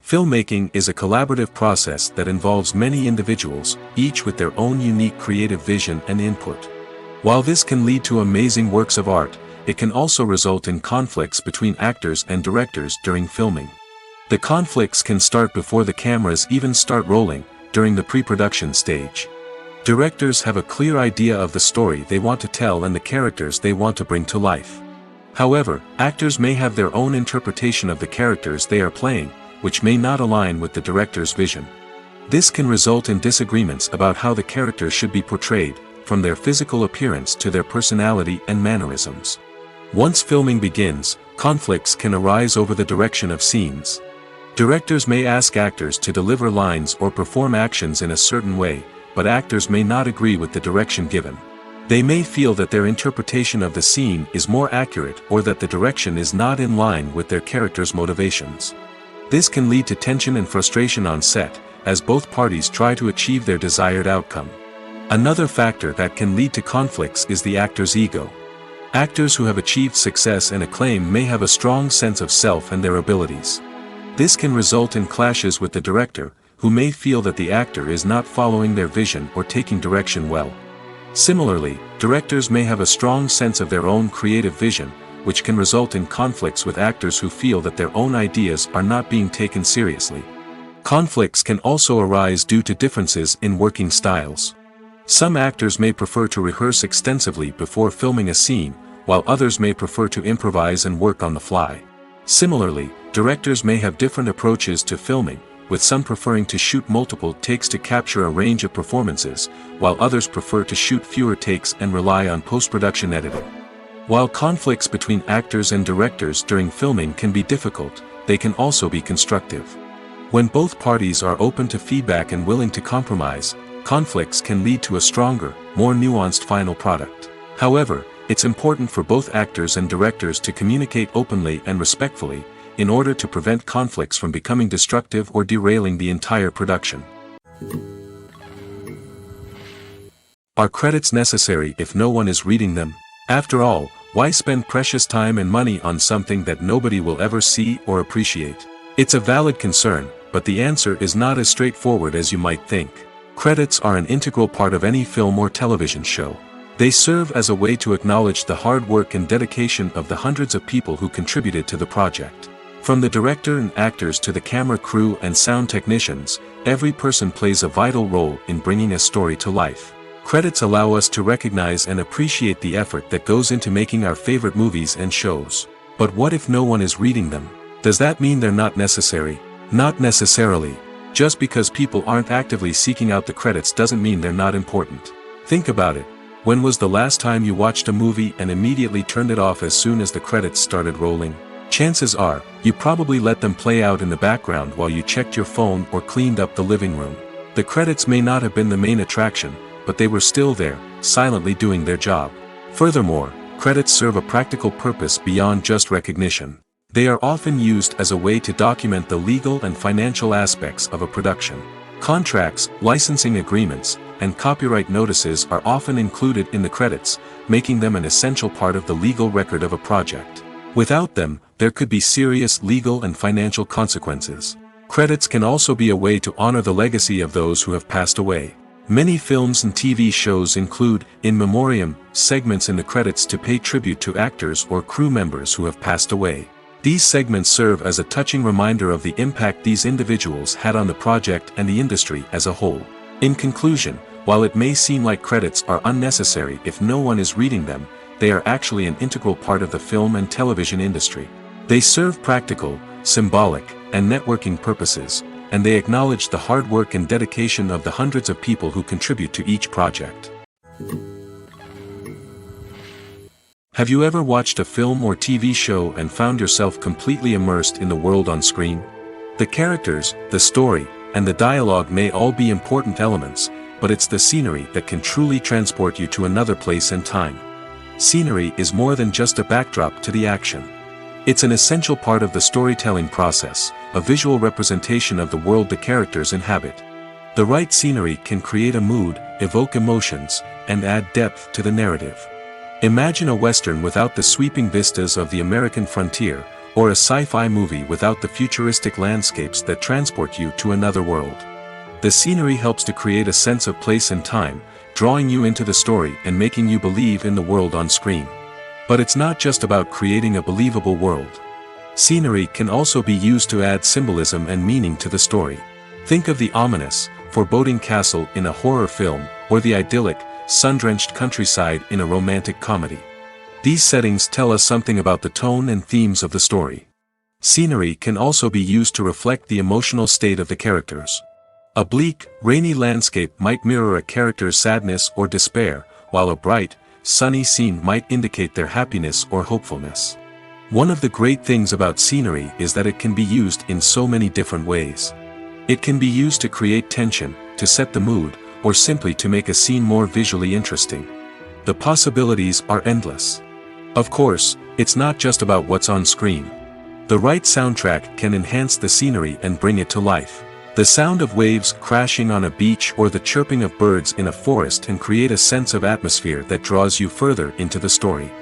Filmmaking is a collaborative process that involves many individuals, each with their own unique creative vision and input. While this can lead to amazing works of art, it can also result in conflicts between actors and directors during filming. The conflicts can start before the cameras even start rolling, during the pre-production stage. Directors have a clear idea of the story they want to tell and the characters they want to bring to life. However, actors may have their own interpretation of the characters they are playing, which may not align with the director's vision. This can result in disagreements about how the characters should be portrayed, from their physical appearance to their personality and mannerisms. Once filming begins, conflicts can arise over the direction of scenes. Directors may ask actors to deliver lines or perform actions in a certain way, but actors may not agree with the direction given. They may feel that their interpretation of the scene is more accurate or that the direction is not in line with their character's motivations. This can lead to tension and frustration on set, as both parties try to achieve their desired outcome. Another factor that can lead to conflicts is the actor's ego. Actors who have achieved success and acclaim may have a strong sense of self and their abilities. This can result in clashes with the director, who may feel that the actor is not following their vision or taking direction well. Similarly, directors may have a strong sense of their own creative vision, which can result in conflicts with actors who feel that their own ideas are not being taken seriously. Conflicts can also arise due to differences in working styles. Some actors may prefer to rehearse extensively before filming a scene, while others may prefer to improvise and work on the fly. Similarly, directors may have different approaches to filming, with some preferring to shoot multiple takes to capture a range of performances, while others prefer to shoot fewer takes and rely on post-production editing. While conflicts between actors and directors during filming can be difficult, they can also be constructive. When both parties are open to feedback and willing to compromise, conflicts can lead to a stronger, more nuanced final product. However, it's important for both actors and directors to communicate openly and respectfully, in order to prevent conflicts from becoming destructive or derailing the entire production. Are credits necessary if no one is reading them? After all, why spend precious time and money on something that nobody will ever see or appreciate? It's a valid concern, but the answer is not as straightforward as you might think. Credits are an integral part of any film or television show. They serve as a way to acknowledge the hard work and dedication of the hundreds of people who contributed to the project. From the director and actors to the camera crew and sound technicians, every person plays a vital role in bringing a story to life. Credits allow us to recognize and appreciate the effort that goes into making our favorite movies and shows. But what if no one is reading them? Does that mean they're not necessary? Not necessarily. Just because people aren't actively seeking out the credits doesn't mean they're not important. Think about it. When was the last time you watched a movie and immediately turned it off as soon as the credits started rolling? Chances are, you probably let them play out in the background while you checked your phone or cleaned up the living room. The credits may not have been the main attraction, but they were still there, silently doing their job. Furthermore, credits serve a practical purpose beyond just recognition. They are often used as a way to document the legal and financial aspects of a production. Contracts, licensing agreements, and copyright notices are often included in the credits, making them an essential part of the legal record of a project. Without them, there could be serious legal and financial consequences. Credits can also be a way to honor the legacy of those who have passed away. Many films and TV shows include, in memoriam, segments in the credits to pay tribute to actors or crew members who have passed away. These segments serve as a touching reminder of the impact these individuals had on the project and the industry as a whole. In conclusion, while it may seem like credits are unnecessary if no one is reading them, they are actually an integral part of the film and television industry. They serve practical, symbolic, and networking purposes, and they acknowledge the hard work and dedication of the hundreds of people who contribute to each project. Have you ever watched a film or TV show and found yourself completely immersed in the world on screen? The characters, the story, and the dialogue may all be important elements, but it's the scenery that can truly transport you to another place and time. Scenery is more than just a backdrop to the action. It's an essential part of the storytelling process, a visual representation of the world the characters inhabit. The right scenery can create a mood, evoke emotions, and add depth to the narrative. Imagine a Western without the sweeping vistas of the American frontier, or a sci-fi movie without the futuristic landscapes that transport you to another world. The scenery helps to create a sense of place and time, drawing you into the story and making you believe in the world on screen. But it's not just about creating a believable world. Scenery can also be used to add symbolism and meaning to the story. Think of the ominous, foreboding castle in a horror film, or the idyllic, sun-drenched countryside in a romantic comedy. These settings tell us something about the tone and themes of the story. Scenery can also be used to reflect the emotional state of the characters. A bleak, rainy landscape might mirror a character's sadness or despair, while a bright, sunny scene might indicate their happiness or hopefulness. One of the great things about scenery is that it can be used in so many different ways. It can be used to create tension, to set the mood, or simply to make a scene more visually interesting. The possibilities are endless. Of course, it's not just about what's on screen. The right soundtrack can enhance the scenery and bring it to life. The sound of waves crashing on a beach or the chirping of birds in a forest can create a sense of atmosphere that draws you further into the story.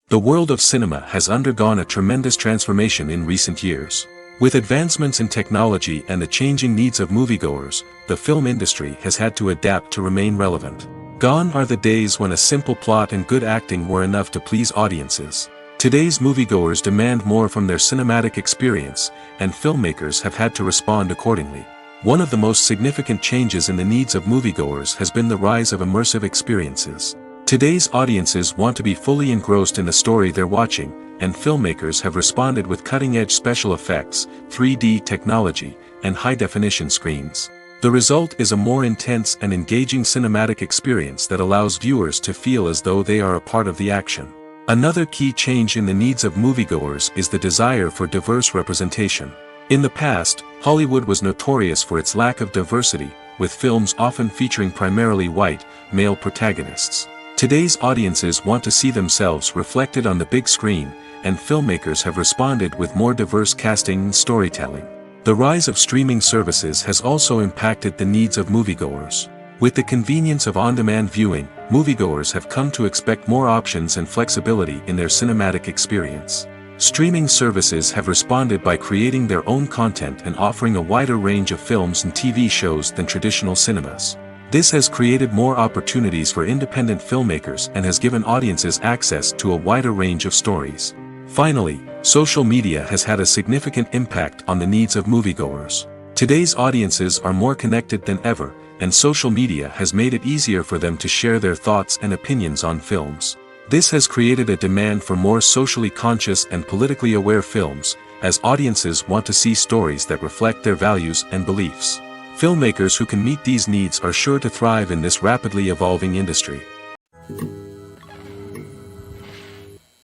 The world of cinema has undergone a tremendous transformation in recent years. With advancements in technology and the changing needs of moviegoers, the film industry has had to adapt to remain relevant. Gone are the days when a simple plot and good acting were enough to please audiences. Today's moviegoers demand more from their cinematic experience, and filmmakers have had to respond accordingly. One of the most significant changes in the needs of moviegoers has been the rise of immersive experiences. Today's audiences want to be fully engrossed in the story they're watching, and filmmakers have responded with cutting-edge special effects, 3D technology, and high-definition screens. The result is a more intense and engaging cinematic experience that allows viewers to feel as though they are a part of the action. Another key change in the needs of moviegoers is the desire for diverse representation. In the past, Hollywood was notorious for its lack of diversity, with films often featuring primarily white, male protagonists. Today's audiences want to see themselves reflected on the big screen, and filmmakers have responded with more diverse casting and storytelling. The rise of streaming services has also impacted the needs of moviegoers. With the convenience of on-demand viewing, moviegoers have come to expect more options and flexibility in their cinematic experience. Streaming services have responded by creating their own content and offering a wider range of films and TV shows than traditional cinemas. This has created more opportunities for independent filmmakers and has given audiences access to a wider range of stories. Finally, social media has had a significant impact on the needs of moviegoers. Today's audiences are more connected than ever, and social media has made it easier for them to share their thoughts and opinions on films. This has created a demand for more socially conscious and politically aware films, as audiences want to see stories that reflect their values and beliefs. Filmmakers who can meet these needs are sure to thrive in this rapidly evolving industry.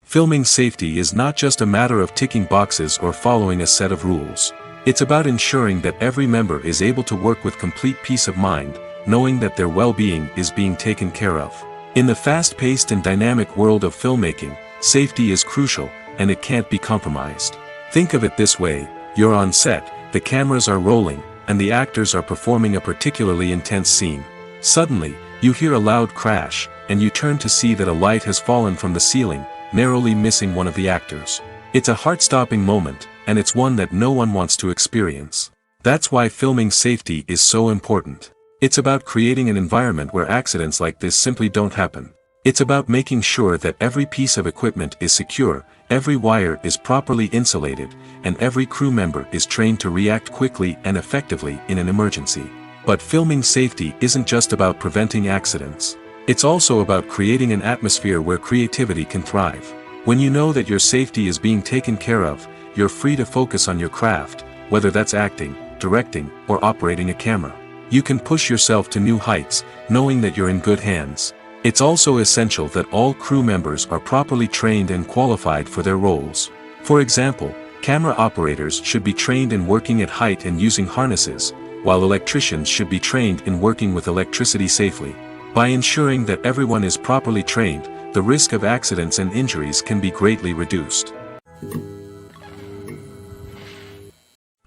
Filming safety is not just a matter of ticking boxes or following a set of rules. It's about ensuring that every member is able to work with complete peace of mind, knowing that their well-being is being taken care of. In the fast-paced and dynamic world of filmmaking, safety is crucial, and it can't be compromised. Think of it this way: you're on set, the cameras are rolling, and the actors are performing a particularly intense scene. Suddenly, you hear a loud crash, and you turn to see that a light has fallen from the ceiling, narrowly missing one of the actors. It's a heart-stopping moment, and it's one that no one wants to experience. That's why filming safety is so important. It's about creating an environment where accidents like this simply don't happen. It's about making sure that every piece of equipment is secure, every wire is properly insulated, and every crew member is trained to react quickly and effectively in an emergency. But filming safety isn't just about preventing accidents. It's also about creating an atmosphere where creativity can thrive. When you know that your safety is being taken care of, you're free to focus on your craft, whether that's acting, directing, or operating a camera. You can push yourself to new heights, knowing that you're in good hands. It's also essential that all crew members are properly trained and qualified for their roles. For example, camera operators should be trained in working at height and using harnesses, while electricians should be trained in working with electricity safely. By ensuring that everyone is properly trained, the risk of accidents and injuries can be greatly reduced.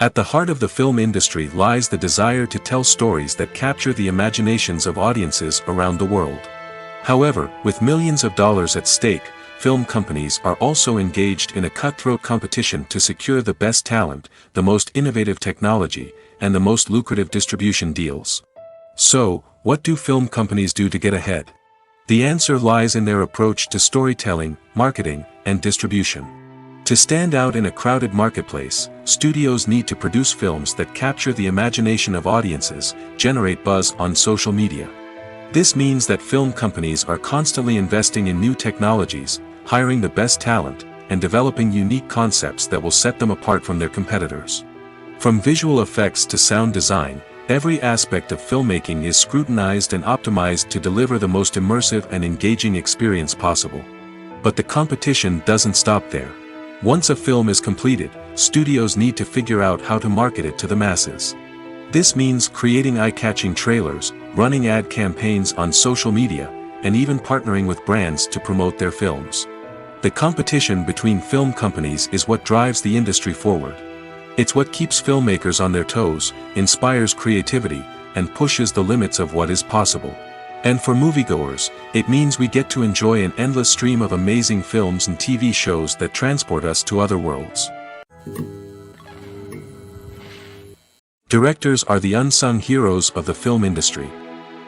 At the heart of the film industry lies the desire to tell stories that capture the imaginations of audiences around the world. However, with millions of dollars at stake, film companies are also engaged in a cutthroat competition to secure the best talent, the most innovative technology, and the most lucrative distribution deals. So, what do film companies do to get ahead? The answer lies in their approach to storytelling, marketing, and distribution. To stand out in a crowded marketplace, studios need to produce films that capture the imagination of audiences, generate buzz on social media. This means that film companies are constantly investing in new technologies, hiring the best talent, and developing unique concepts that will set them apart from their competitors. From visual effects to sound design, every aspect of filmmaking is scrutinized and optimized to deliver the most immersive and engaging experience possible. But the competition doesn't stop there. Once a film is completed, studios need to figure out how to market it to the masses. This means creating eye-catching trailers, running ad campaigns on social media, and even partnering with brands to promote their films. The competition between film companies is what drives the industry forward. It's what keeps filmmakers on their toes, inspires creativity, and pushes the limits of what is possible. And for moviegoers, it means we get to enjoy an endless stream of amazing films and TV shows that transport us to other worlds. Directors are the unsung heroes of the film industry.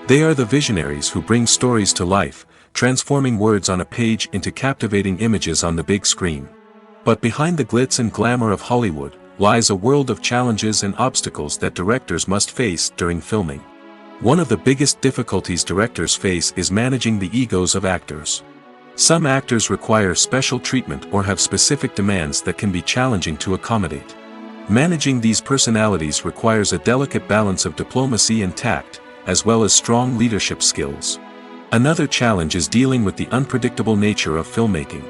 They are the visionaries who bring stories to life, transforming words on a page into captivating images on the big screen. But behind the glitz and glamour of Hollywood lies a world of challenges and obstacles that directors must face during filming. One of the biggest difficulties directors face is managing the egos of actors. Some actors require special treatment or have specific demands that can be challenging to accommodate. Managing these personalities requires a delicate balance of diplomacy and tact, as well as strong leadership skills. Another challenge is dealing with the unpredictable nature of filmmaking.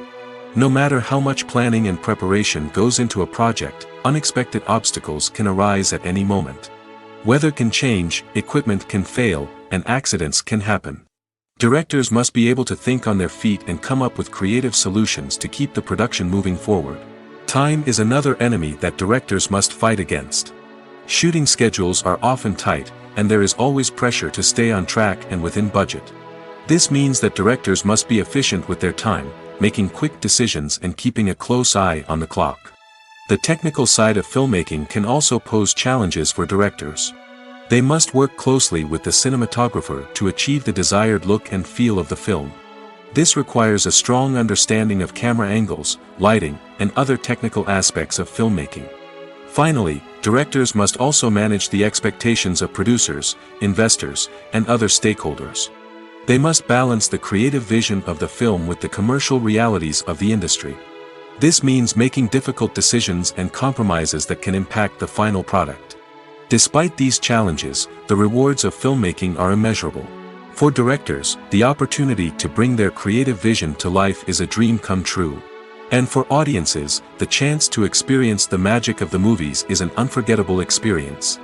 No matter how much planning and preparation goes into a project, unexpected obstacles can arise at any moment. Weather can change, equipment can fail, and accidents can happen. Directors must be able to think on their feet and come up with creative solutions to keep the production moving forward. Time is another enemy that directors must fight against. Shooting schedules are often tight, and there is always pressure to stay on track and within budget. This means that directors must be efficient with their time, making quick decisions and keeping a close eye on the clock. The technical side of filmmaking can also pose challenges for directors. They must work closely with the cinematographer to achieve the desired look and feel of the film. This requires a strong understanding of camera angles, lighting, and other technical aspects of filmmaking. Finally, directors must also manage the expectations of producers, investors, and other stakeholders. They must balance the creative vision of the film with the commercial realities of the industry. This means making difficult decisions and compromises that can impact the final product. Despite these challenges, the rewards of filmmaking are immeasurable. For directors, the opportunity to bring their creative vision to life is a dream come true. And for audiences, the chance to experience the magic of the movies is an unforgettable experience.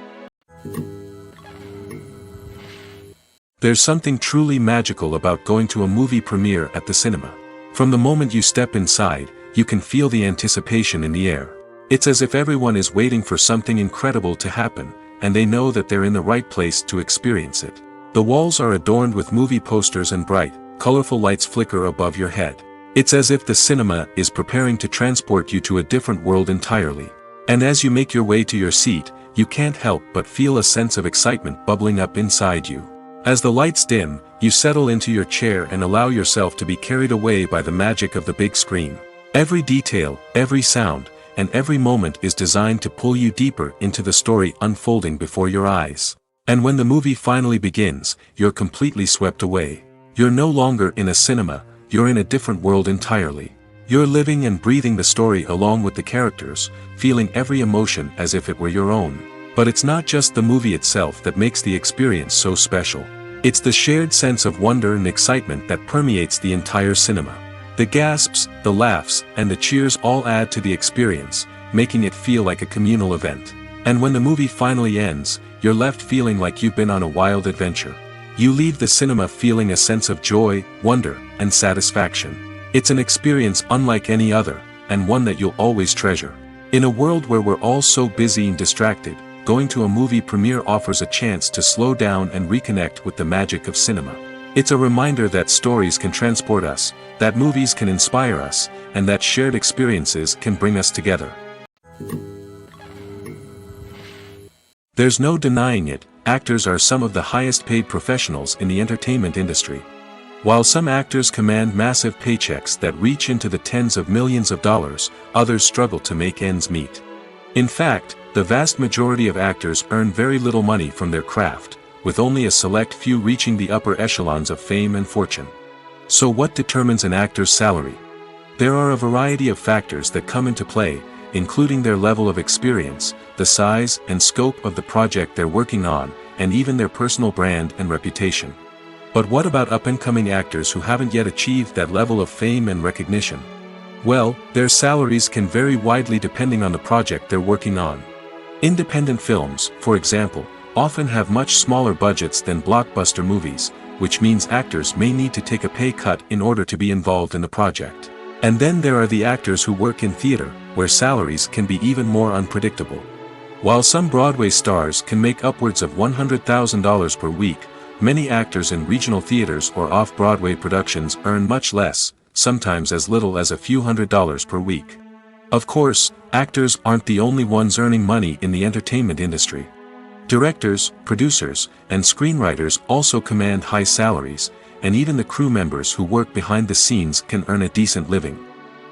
There's something truly magical about going to a movie premiere at the cinema. From the moment you step inside, you can feel the anticipation in the air. It's as if everyone is waiting for something incredible to happen, and they know that they're in the right place to experience it. The walls are adorned with movie posters and bright, colorful lights flicker above your head. It's as if the cinema is preparing to transport you to a different world entirely. And as you make your way to your seat, you can't help but feel a sense of excitement bubbling up inside you. As the lights dim, you settle into your chair and allow yourself to be carried away by the magic of the big screen. Every detail, every sound, and every moment is designed to pull you deeper into the story unfolding before your eyes. And when the movie finally begins, you're completely swept away. You're no longer in a cinema, you're in a different world entirely. You're living and breathing the story along with the characters, feeling every emotion as if it were your own. But it's not just the movie itself that makes the experience so special. It's the shared sense of wonder and excitement that permeates the entire cinema. The gasps, the laughs, and the cheers all add to the experience, making it feel like a communal event. And when the movie finally ends, you're left feeling like you've been on a wild adventure. You leave the cinema feeling a sense of joy, wonder, and satisfaction. It's an experience unlike any other, and one that you'll always treasure. In a world where we're all so busy and distracted, going to a movie premiere offers a chance to slow down and reconnect with the magic of cinema. It's a reminder that stories can transport us, that movies can inspire us, and that shared experiences can bring us together. There's no denying it, actors are some of the highest paid professionals in the entertainment industry. While some actors command massive paychecks that reach into the tens of millions of dollars, others struggle to make ends meet. In fact, the vast majority of actors earn very little money from their craft, with only a select few reaching the upper echelons of fame and fortune. So what determines an actor's salary? There are a variety of factors that come into play, including their level of experience, the size and scope of the project they're working on, and even their personal brand and reputation. But what about up-and-coming actors who haven't yet achieved that level of fame and recognition? Well, their salaries can vary widely depending on the project they're working on. Independent films, for example, often have much smaller budgets than blockbuster movies, which means actors may need to take a pay cut in order to be involved in the project. And then there are the actors who work in theater, where salaries can be even more unpredictable. While some Broadway stars can make upwards of $100,000 per week, many actors in regional theaters or off-Broadway productions earn much less, sometimes as little as a few $100s per week. Of course, actors aren't the only ones earning money in the entertainment industry. Directors, producers, and screenwriters also command high salaries, and even the crew members who work behind the scenes can earn a decent living.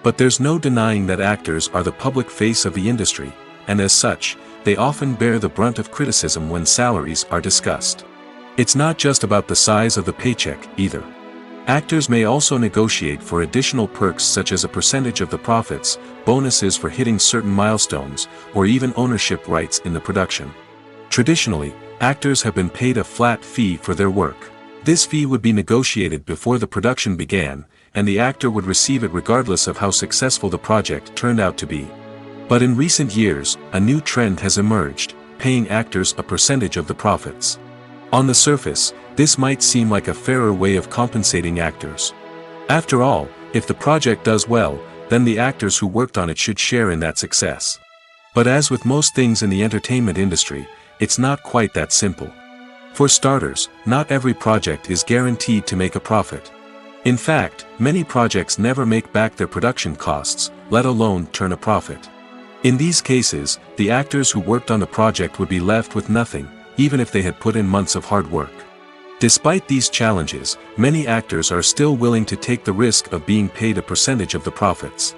But there's no denying that actors are the public face of the industry, and as such, they often bear the brunt of criticism when salaries are discussed. It's not just about the size of the paycheck, either. Actors may also negotiate for additional perks such as a percentage of the profits, bonuses for hitting certain milestones, or even ownership rights in the production. Traditionally, actors have been paid a flat fee for their work. This fee would be negotiated before the production began, and the actor would receive it regardless of how successful the project turned out to be. But in recent years, a new trend has emerged, paying actors a percentage of the profits. On the surface, this might seem like a fairer way of compensating actors. After all, if the project does well, then the actors who worked on it should share in that success. But as with most things in the entertainment industry, it's not quite that simple. For starters, not every project is guaranteed to make a profit. In fact, many projects never make back their production costs, let alone turn a profit. In these cases, the actors who worked on the project would be left with nothing, even if they had put in months of hard work. Despite these challenges, many actors are still willing to take the risk of being paid a percentage of the profits.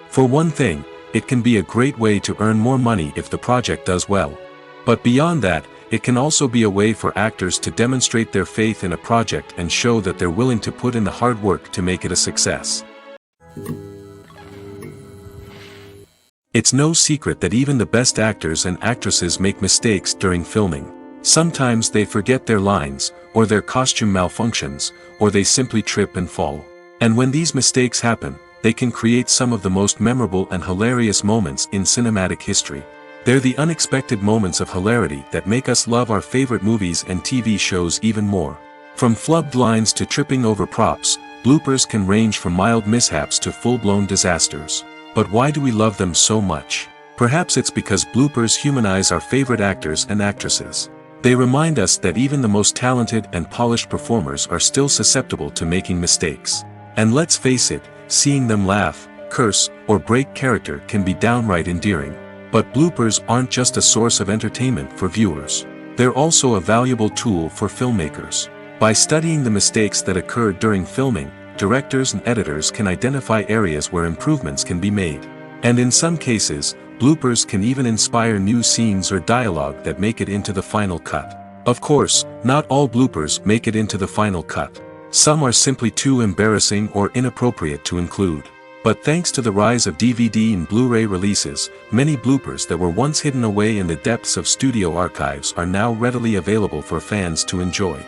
For one thing, it can be a great way to earn more money if the project does well. But beyond that, it can also be a way for actors to demonstrate their faith in a project and show that they're willing to put in the hard work to make it a success. It's no secret that even the best actors and actresses make mistakes during filming. Sometimes they forget their lines, or their costume malfunctions, or they simply trip and fall. And when these mistakes happen, they can create some of the most memorable and hilarious moments in cinematic history. They're the unexpected moments of hilarity that make us love our favorite movies and TV shows even more. From flubbed lines to tripping over props, bloopers can range from mild mishaps to full-blown disasters. But why do we love them so much? Perhaps it's because bloopers humanize our favorite actors and actresses. They remind us that even the most talented and polished performers are still susceptible to making mistakes. And let's face it, seeing them laugh, curse, or break character can be downright endearing. But bloopers aren't just a source of entertainment for viewers. They're also a valuable tool for filmmakers. By studying the mistakes that occurred during filming, directors and editors can identify areas where improvements can be made. And in some cases, bloopers can even inspire new scenes or dialogue that make it into the final cut. Of course, not all bloopers make it into the final cut. Some are simply too embarrassing or inappropriate to include. But thanks to the rise of DVD and Blu-ray releases, many bloopers that were once hidden away in the depths of studio archives are now readily available for fans to enjoy.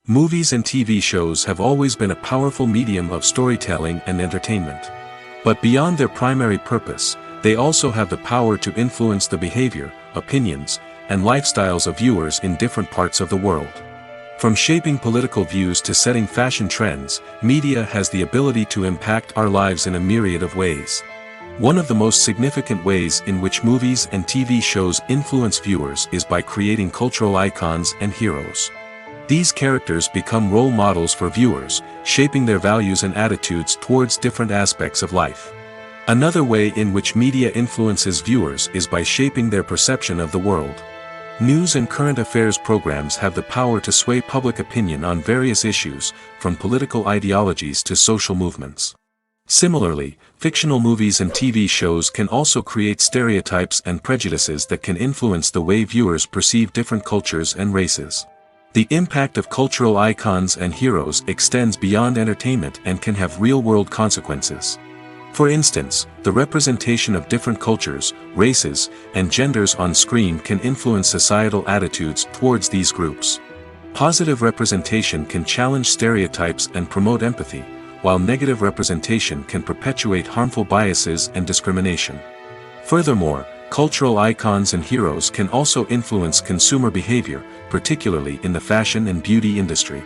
Movies and TV shows have always been a powerful medium of storytelling and entertainment. But beyond their primary purpose, they also have the power to influence the behavior, opinions, and lifestyles of viewers in different parts of the world. From shaping political views to setting fashion trends, media has the ability to impact our lives in a myriad of ways. One of the most significant ways in which movies and TV shows influence viewers is by creating cultural icons and heroes. These characters become role models for viewers, shaping their values and attitudes towards different aspects of life. Another way in which media influences viewers is by shaping their perception of the world. News and current affairs programs have the power to sway public opinion on various issues, from political ideologies to social movements. Similarly, fictional movies and TV shows can also create stereotypes and prejudices that can influence the way viewers perceive different cultures and races. The impact of cultural icons and heroes extends beyond entertainment and can have real-world consequences. For instance, the representation of different cultures, races, and genders on screen can influence societal attitudes towards these groups. Positive representation can challenge stereotypes and promote empathy, while negative representation can perpetuate harmful biases and discrimination. Furthermore, cultural icons and heroes can also influence consumer behavior, particularly in the fashion and beauty industry.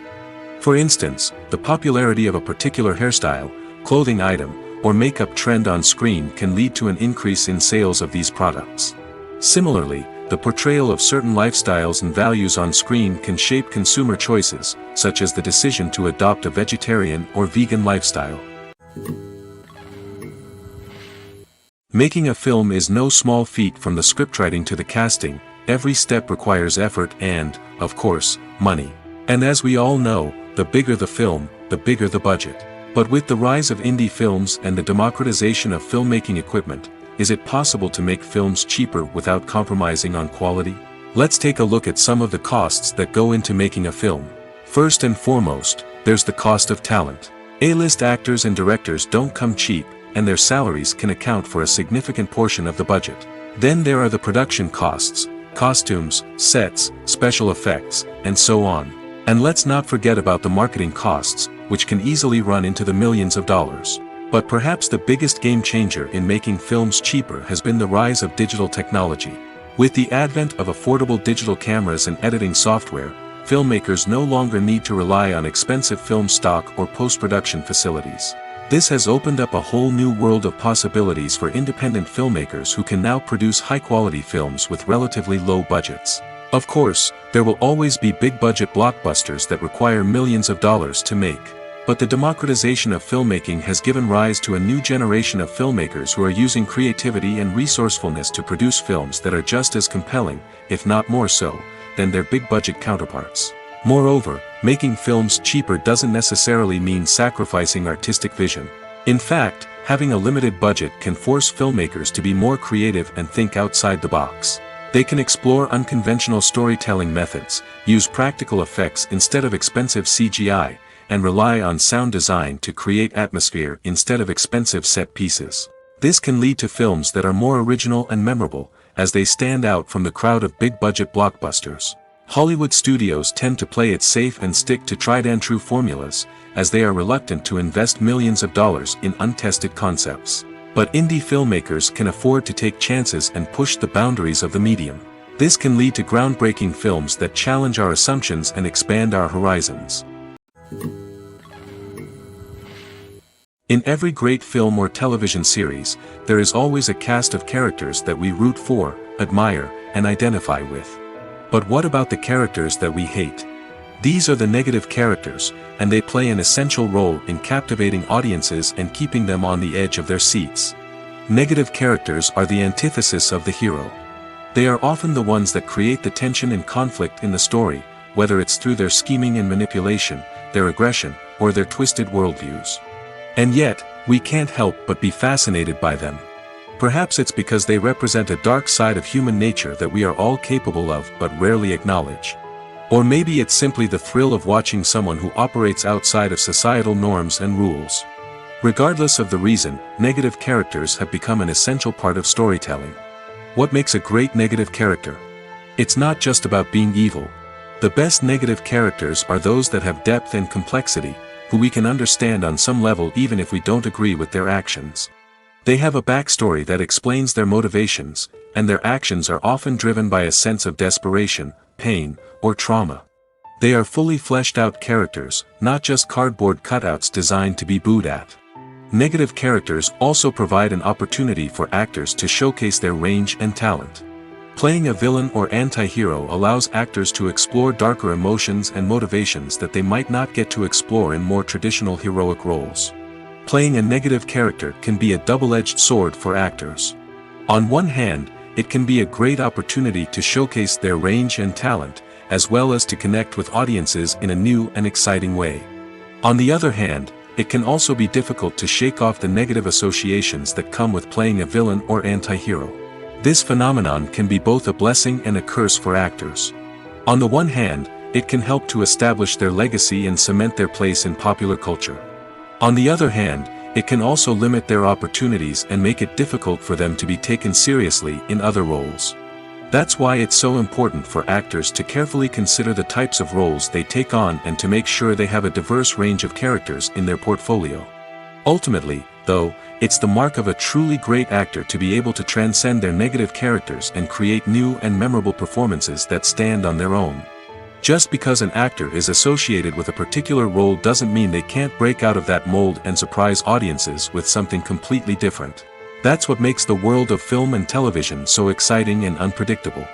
For instance, the popularity of a particular hairstyle, clothing item, or makeup trend on screen can lead to an increase in sales of these products. Similarly, the portrayal of certain lifestyles and values on screen can shape consumer choices, such as the decision to adopt a vegetarian or vegan lifestyle. Making a film is no small feat. From the scriptwriting to the casting, every step requires effort and, of course, money. And as we all know, the bigger the film, the bigger the budget. But with the rise of indie films and the democratization of filmmaking equipment, is it possible to make films cheaper without compromising on quality? Let's take a look at some of the costs that go into making a film. First and foremost, there's the cost of talent. A-list actors and directors don't come cheap, and their salaries can account for a significant portion of the budget. Then there are the production costs, costumes, sets, special effects, and so on. And let's not forget about the marketing costs, which can easily run into the millions of dollars. But perhaps the biggest game changer in making films cheaper has been the rise of digital technology. With the advent of affordable digital cameras and editing software, filmmakers no longer need to rely on expensive film stock or post-production facilities. This has opened up a whole new world of possibilities for independent filmmakers who can now produce high-quality films with relatively low budgets. Of course, there will always be big-budget blockbusters that require millions of dollars to make. But the democratization of filmmaking has given rise to a new generation of filmmakers who are using creativity and resourcefulness to produce films that are just as compelling, if not more so, than their big-budget counterparts. Moreover, making films cheaper doesn't necessarily mean sacrificing artistic vision. In fact, having a limited budget can force filmmakers to be more creative and think outside the box. They can explore unconventional storytelling methods, use practical effects instead of expensive CGI, and rely on sound design to create atmosphere instead of expensive set pieces. This can lead to films that are more original and memorable, as they stand out from the crowd of big-budget blockbusters. Hollywood studios tend to play it safe and stick to tried-and-true formulas, as they are reluctant to invest millions of dollars in untested concepts. But indie filmmakers can afford to take chances and push the boundaries of the medium. This can lead to groundbreaking films that challenge our assumptions and expand our horizons. In every great film or television series, there is always a cast of characters that we root for, admire, and identify with. But what about the characters that we hate? These are the negative characters, and they play an essential role in captivating audiences and keeping them on the edge of their seats. Negative characters are the antithesis of the hero. They are often the ones that create the tension and conflict in the story, whether it's through their scheming and manipulation, their aggression, or their twisted worldviews. And yet, we can't help but be fascinated by them. Perhaps it's because they represent a dark side of human nature that we are all capable of but rarely acknowledge. Or maybe it's simply the thrill of watching someone who operates outside of societal norms and rules. Regardless of the reason, negative characters have become an essential part of storytelling. What makes a great negative character? It's not just about being evil. The best negative characters are those that have depth and complexity, who we can understand on some level even if we don't agree with their actions. They have a backstory that explains their motivations, and their actions are often driven by a sense of desperation, pain, or trauma. They are fully fleshed out characters, not just cardboard cutouts designed to be booed at. Negative characters also provide an opportunity for actors to showcase their range and talent. Playing a villain or anti-hero allows actors to explore darker emotions and motivations that they might not get to explore in more traditional heroic roles. Playing a negative character can be a double-edged sword for actors. On one hand, it can be a great opportunity to showcase their range and talent, as well as to connect with audiences in a new and exciting way. On the other hand, it can also be difficult to shake off the negative associations that come with playing a villain or anti-hero. This phenomenon can be both a blessing and a curse for actors. On the one hand, it can help to establish their legacy and cement their place in popular culture. On the other hand, it can also limit their opportunities and make it difficult for them to be taken seriously in other roles. That's why it's so important for actors to carefully consider the types of roles they take on and to make sure they have a diverse range of characters in their portfolio. Ultimately, though, it's the mark of a truly great actor to be able to transcend their negative characters and create new and memorable performances that stand on their own. Just because an actor is associated with a particular role doesn't mean they can't break out of that mold and surprise audiences with something completely different. That's what makes the world of film and television so exciting and unpredictable.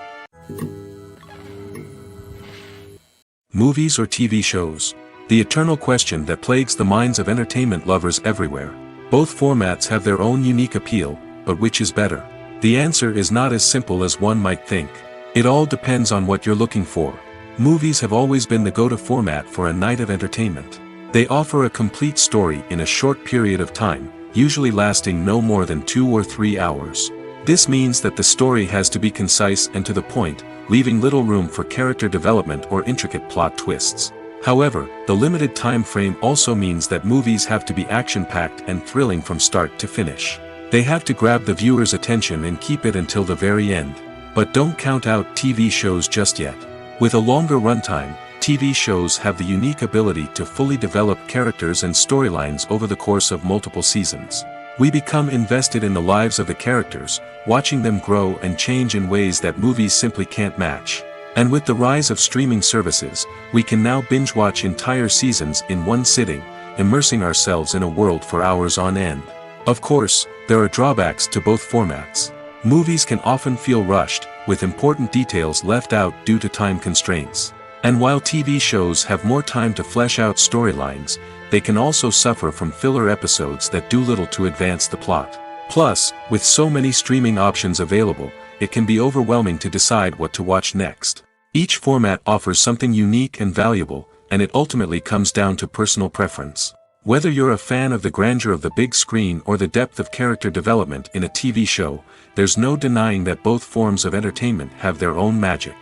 Movies or TV shows? The eternal question that plagues the minds of entertainment lovers everywhere. Both formats have their own unique appeal, but which is better? The answer is not as simple as one might think. It all depends on what you're looking for. Movies have always been the go-to format for a night of entertainment. They offer a complete story in a short period of time, usually lasting no more than 2 or 3 hours. This means that the story has to be concise and to the point, leaving little room for character development or intricate plot twists. However, the limited time frame also means that movies have to be action-packed and thrilling from start to finish. They have to grab the viewer's attention and keep it until the very end. But don't count out TV shows just yet. With a longer runtime, TV shows have the unique ability to fully develop characters and storylines over the course of multiple seasons. We become invested in the lives of the characters, watching them grow and change in ways that movies simply can't match. And with the rise of streaming services, we can now binge-watch entire seasons in one sitting, immersing ourselves in a world for hours on end. Of course, there are drawbacks to both formats. Movies can often feel rushed, with important details left out due to time constraints. And while TV shows have more time to flesh out storylines, they can also suffer from filler episodes that do little to advance the plot. Plus, with so many streaming options available, it can be overwhelming to decide what to watch next. Each format offers something unique and valuable, and it ultimately comes down to personal preference. Whether you're a fan of the grandeur of the big screen or the depth of character development in a TV show, there's no denying that both forms of entertainment have their own magic.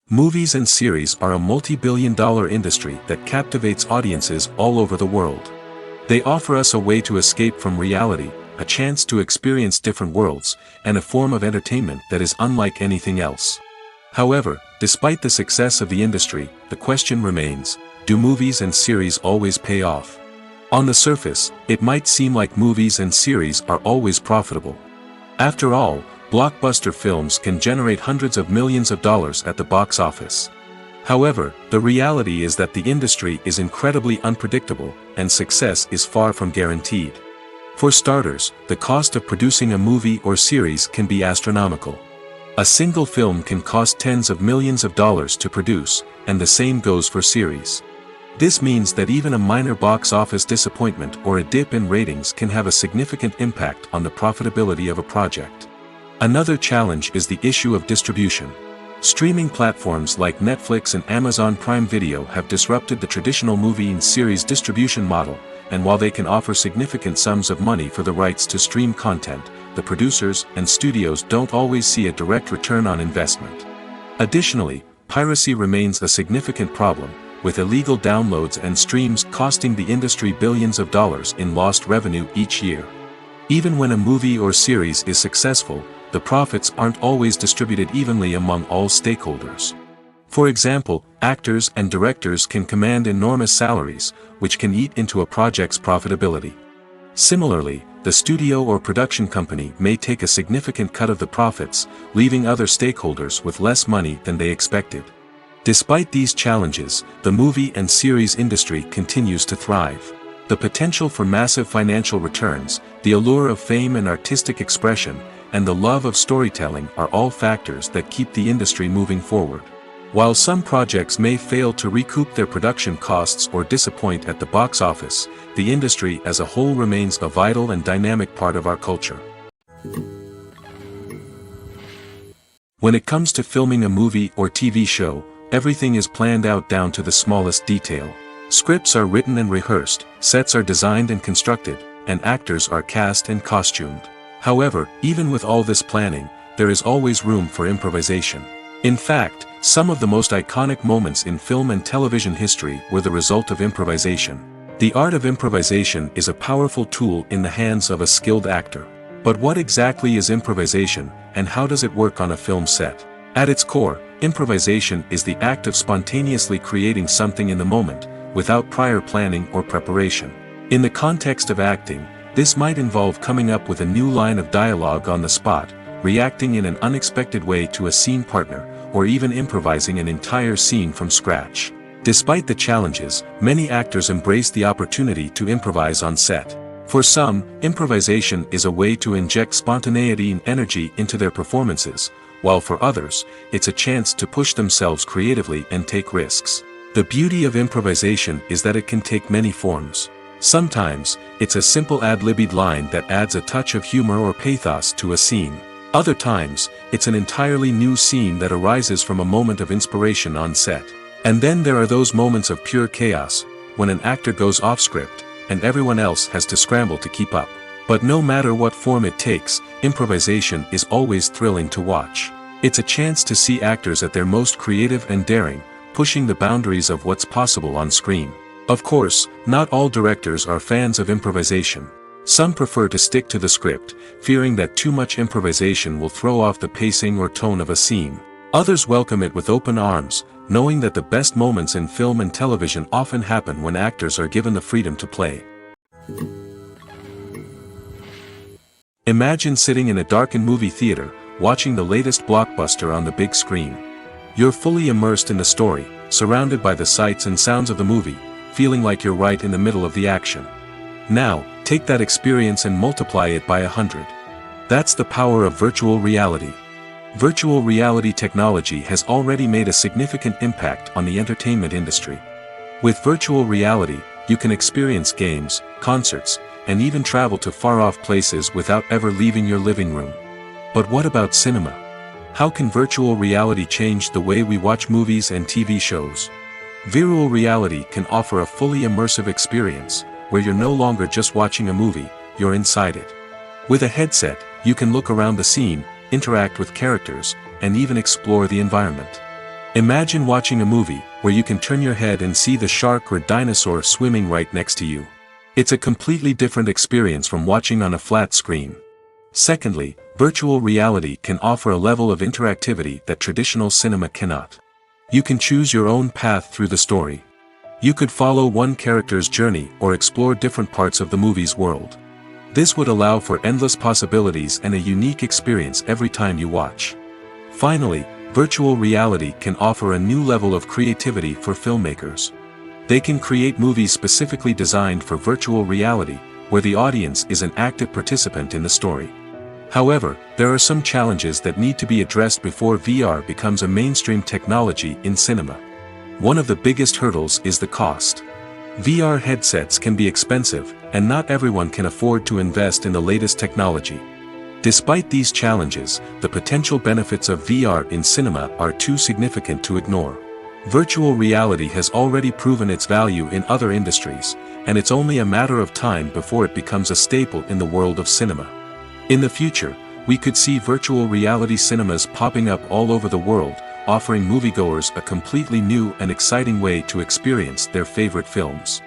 Movies and series are a multi-billion-dollar industry that captivates audiences all over the world. They offer us a way to escape from reality, a chance to experience different worlds, and a form of entertainment that is unlike anything else. However, despite the success of the industry, the question remains, do movies and series always pay off? On the surface, it might seem like movies and series are always profitable. After all, blockbuster films can generate hundreds of millions of dollars at the box office. However, the reality is that the industry is incredibly unpredictable, and success is far from guaranteed. For starters, the cost of producing a movie or series can be astronomical. A single film can cost tens of millions of dollars to produce, and the same goes for series. This means that even a minor box office disappointment or a dip in ratings can have a significant impact on the profitability of a project. Another challenge is the issue of distribution. Streaming platforms like Netflix and Amazon Prime Video have disrupted the traditional movie and series distribution model, and while they can offer significant sums of money for the rights to stream content, the producers and studios don't always see a direct return on investment. Additionally, piracy remains a significant problem, with illegal downloads and streams costing the industry billions of dollars in lost revenue each year. Even when a movie or series is successful, the profits aren't always distributed evenly among all stakeholders. For example, actors and directors can command enormous salaries, which can eat into a project's profitability. Similarly, the studio or production company may take a significant cut of the profits, leaving other stakeholders with less money than they expected. Despite these challenges, the movie and series industry continues to thrive. The potential for massive financial returns, the allure of fame and artistic expression, and the love of storytelling are all factors that keep the industry moving forward. While some projects may fail to recoup their production costs or disappoint at the box office, the industry as a whole remains a vital and dynamic part of our culture. When it comes to filming a movie or TV show, everything is planned out down to the smallest detail. Scripts are written and rehearsed, sets are designed and constructed, and actors are cast and costumed. However, even with all this planning, there is always room for improvisation. In fact, some of the most iconic moments in film and television history were the result of improvisation. The art of improvisation is a powerful tool in the hands of a skilled actor. But what exactly is improvisation, and how does it work on a film set? At its core, improvisation is the act of spontaneously creating something in the moment, without prior planning or preparation. In the context of acting, this might involve coming up with a new line of dialogue on the spot, reacting in an unexpected way to a scene partner, or even improvising an entire scene from scratch. Despite the challenges, many actors embrace the opportunity to improvise on set. For some, improvisation is a way to inject spontaneity and energy into their performances, while for others, it's a chance to push themselves creatively and take risks. The beauty of improvisation is that it can take many forms. Sometimes, it's a simple ad-libbed line that adds a touch of humor or pathos to a scene. Other times, it's an entirely new scene that arises from a moment of inspiration on set. And then there are those moments of pure chaos, when an actor goes off script, and everyone else has to scramble to keep up. But no matter what form it takes, improvisation is always thrilling to watch. It's a chance to see actors at their most creative and daring, pushing the boundaries of what's possible on screen. Of course, not all directors are fans of improvisation. Some prefer to stick to the script, fearing that too much improvisation will throw off the pacing or tone of a scene. Others welcome it with open arms, knowing that the best moments in film and television often happen when actors are given the freedom to play. Imagine sitting in a darkened movie theater, watching the latest blockbuster on the big screen. You're fully immersed in the story, surrounded by the sights and sounds of the movie, feeling like you're right in the middle of the action. Now, take that experience and multiply it by 100. That's the power of virtual reality. Virtual reality technology has already made a significant impact on the entertainment industry. With virtual reality, you can experience games, concerts, and even travel to far-off places without ever leaving your living room. But what about cinema? How can virtual reality change the way we watch movies and TV shows? Virtual reality can offer a fully immersive experience, where you're no longer just watching a movie, you're inside it. With a headset, you can look around the scene, interact with characters, and even explore the environment. Imagine watching a movie where you can turn your head and see the shark or dinosaur swimming right next to you. It's a completely different experience from watching on a flat screen. Secondly, virtual reality can offer a level of interactivity that traditional cinema cannot. You can choose your own path through the story. You could follow one character's journey or explore different parts of the movie's world. This would allow for endless possibilities and a unique experience every time you watch. Finally, virtual reality can offer a new level of creativity for filmmakers. They can create movies specifically designed for virtual reality, where the audience is an active participant in the story. However, there are some challenges that need to be addressed before VR becomes a mainstream technology in cinema. One of the biggest hurdles is the cost. VR headsets can be expensive, and not everyone can afford to invest in the latest technology. Despite these challenges, the potential benefits of VR in cinema are too significant to ignore. Virtual reality has already proven its value in other industries, and it's only a matter of time before it becomes a staple in the world of cinema. In the future, we could see virtual reality cinemas popping up all over the world, offering moviegoers a completely new and exciting way to experience their favorite films.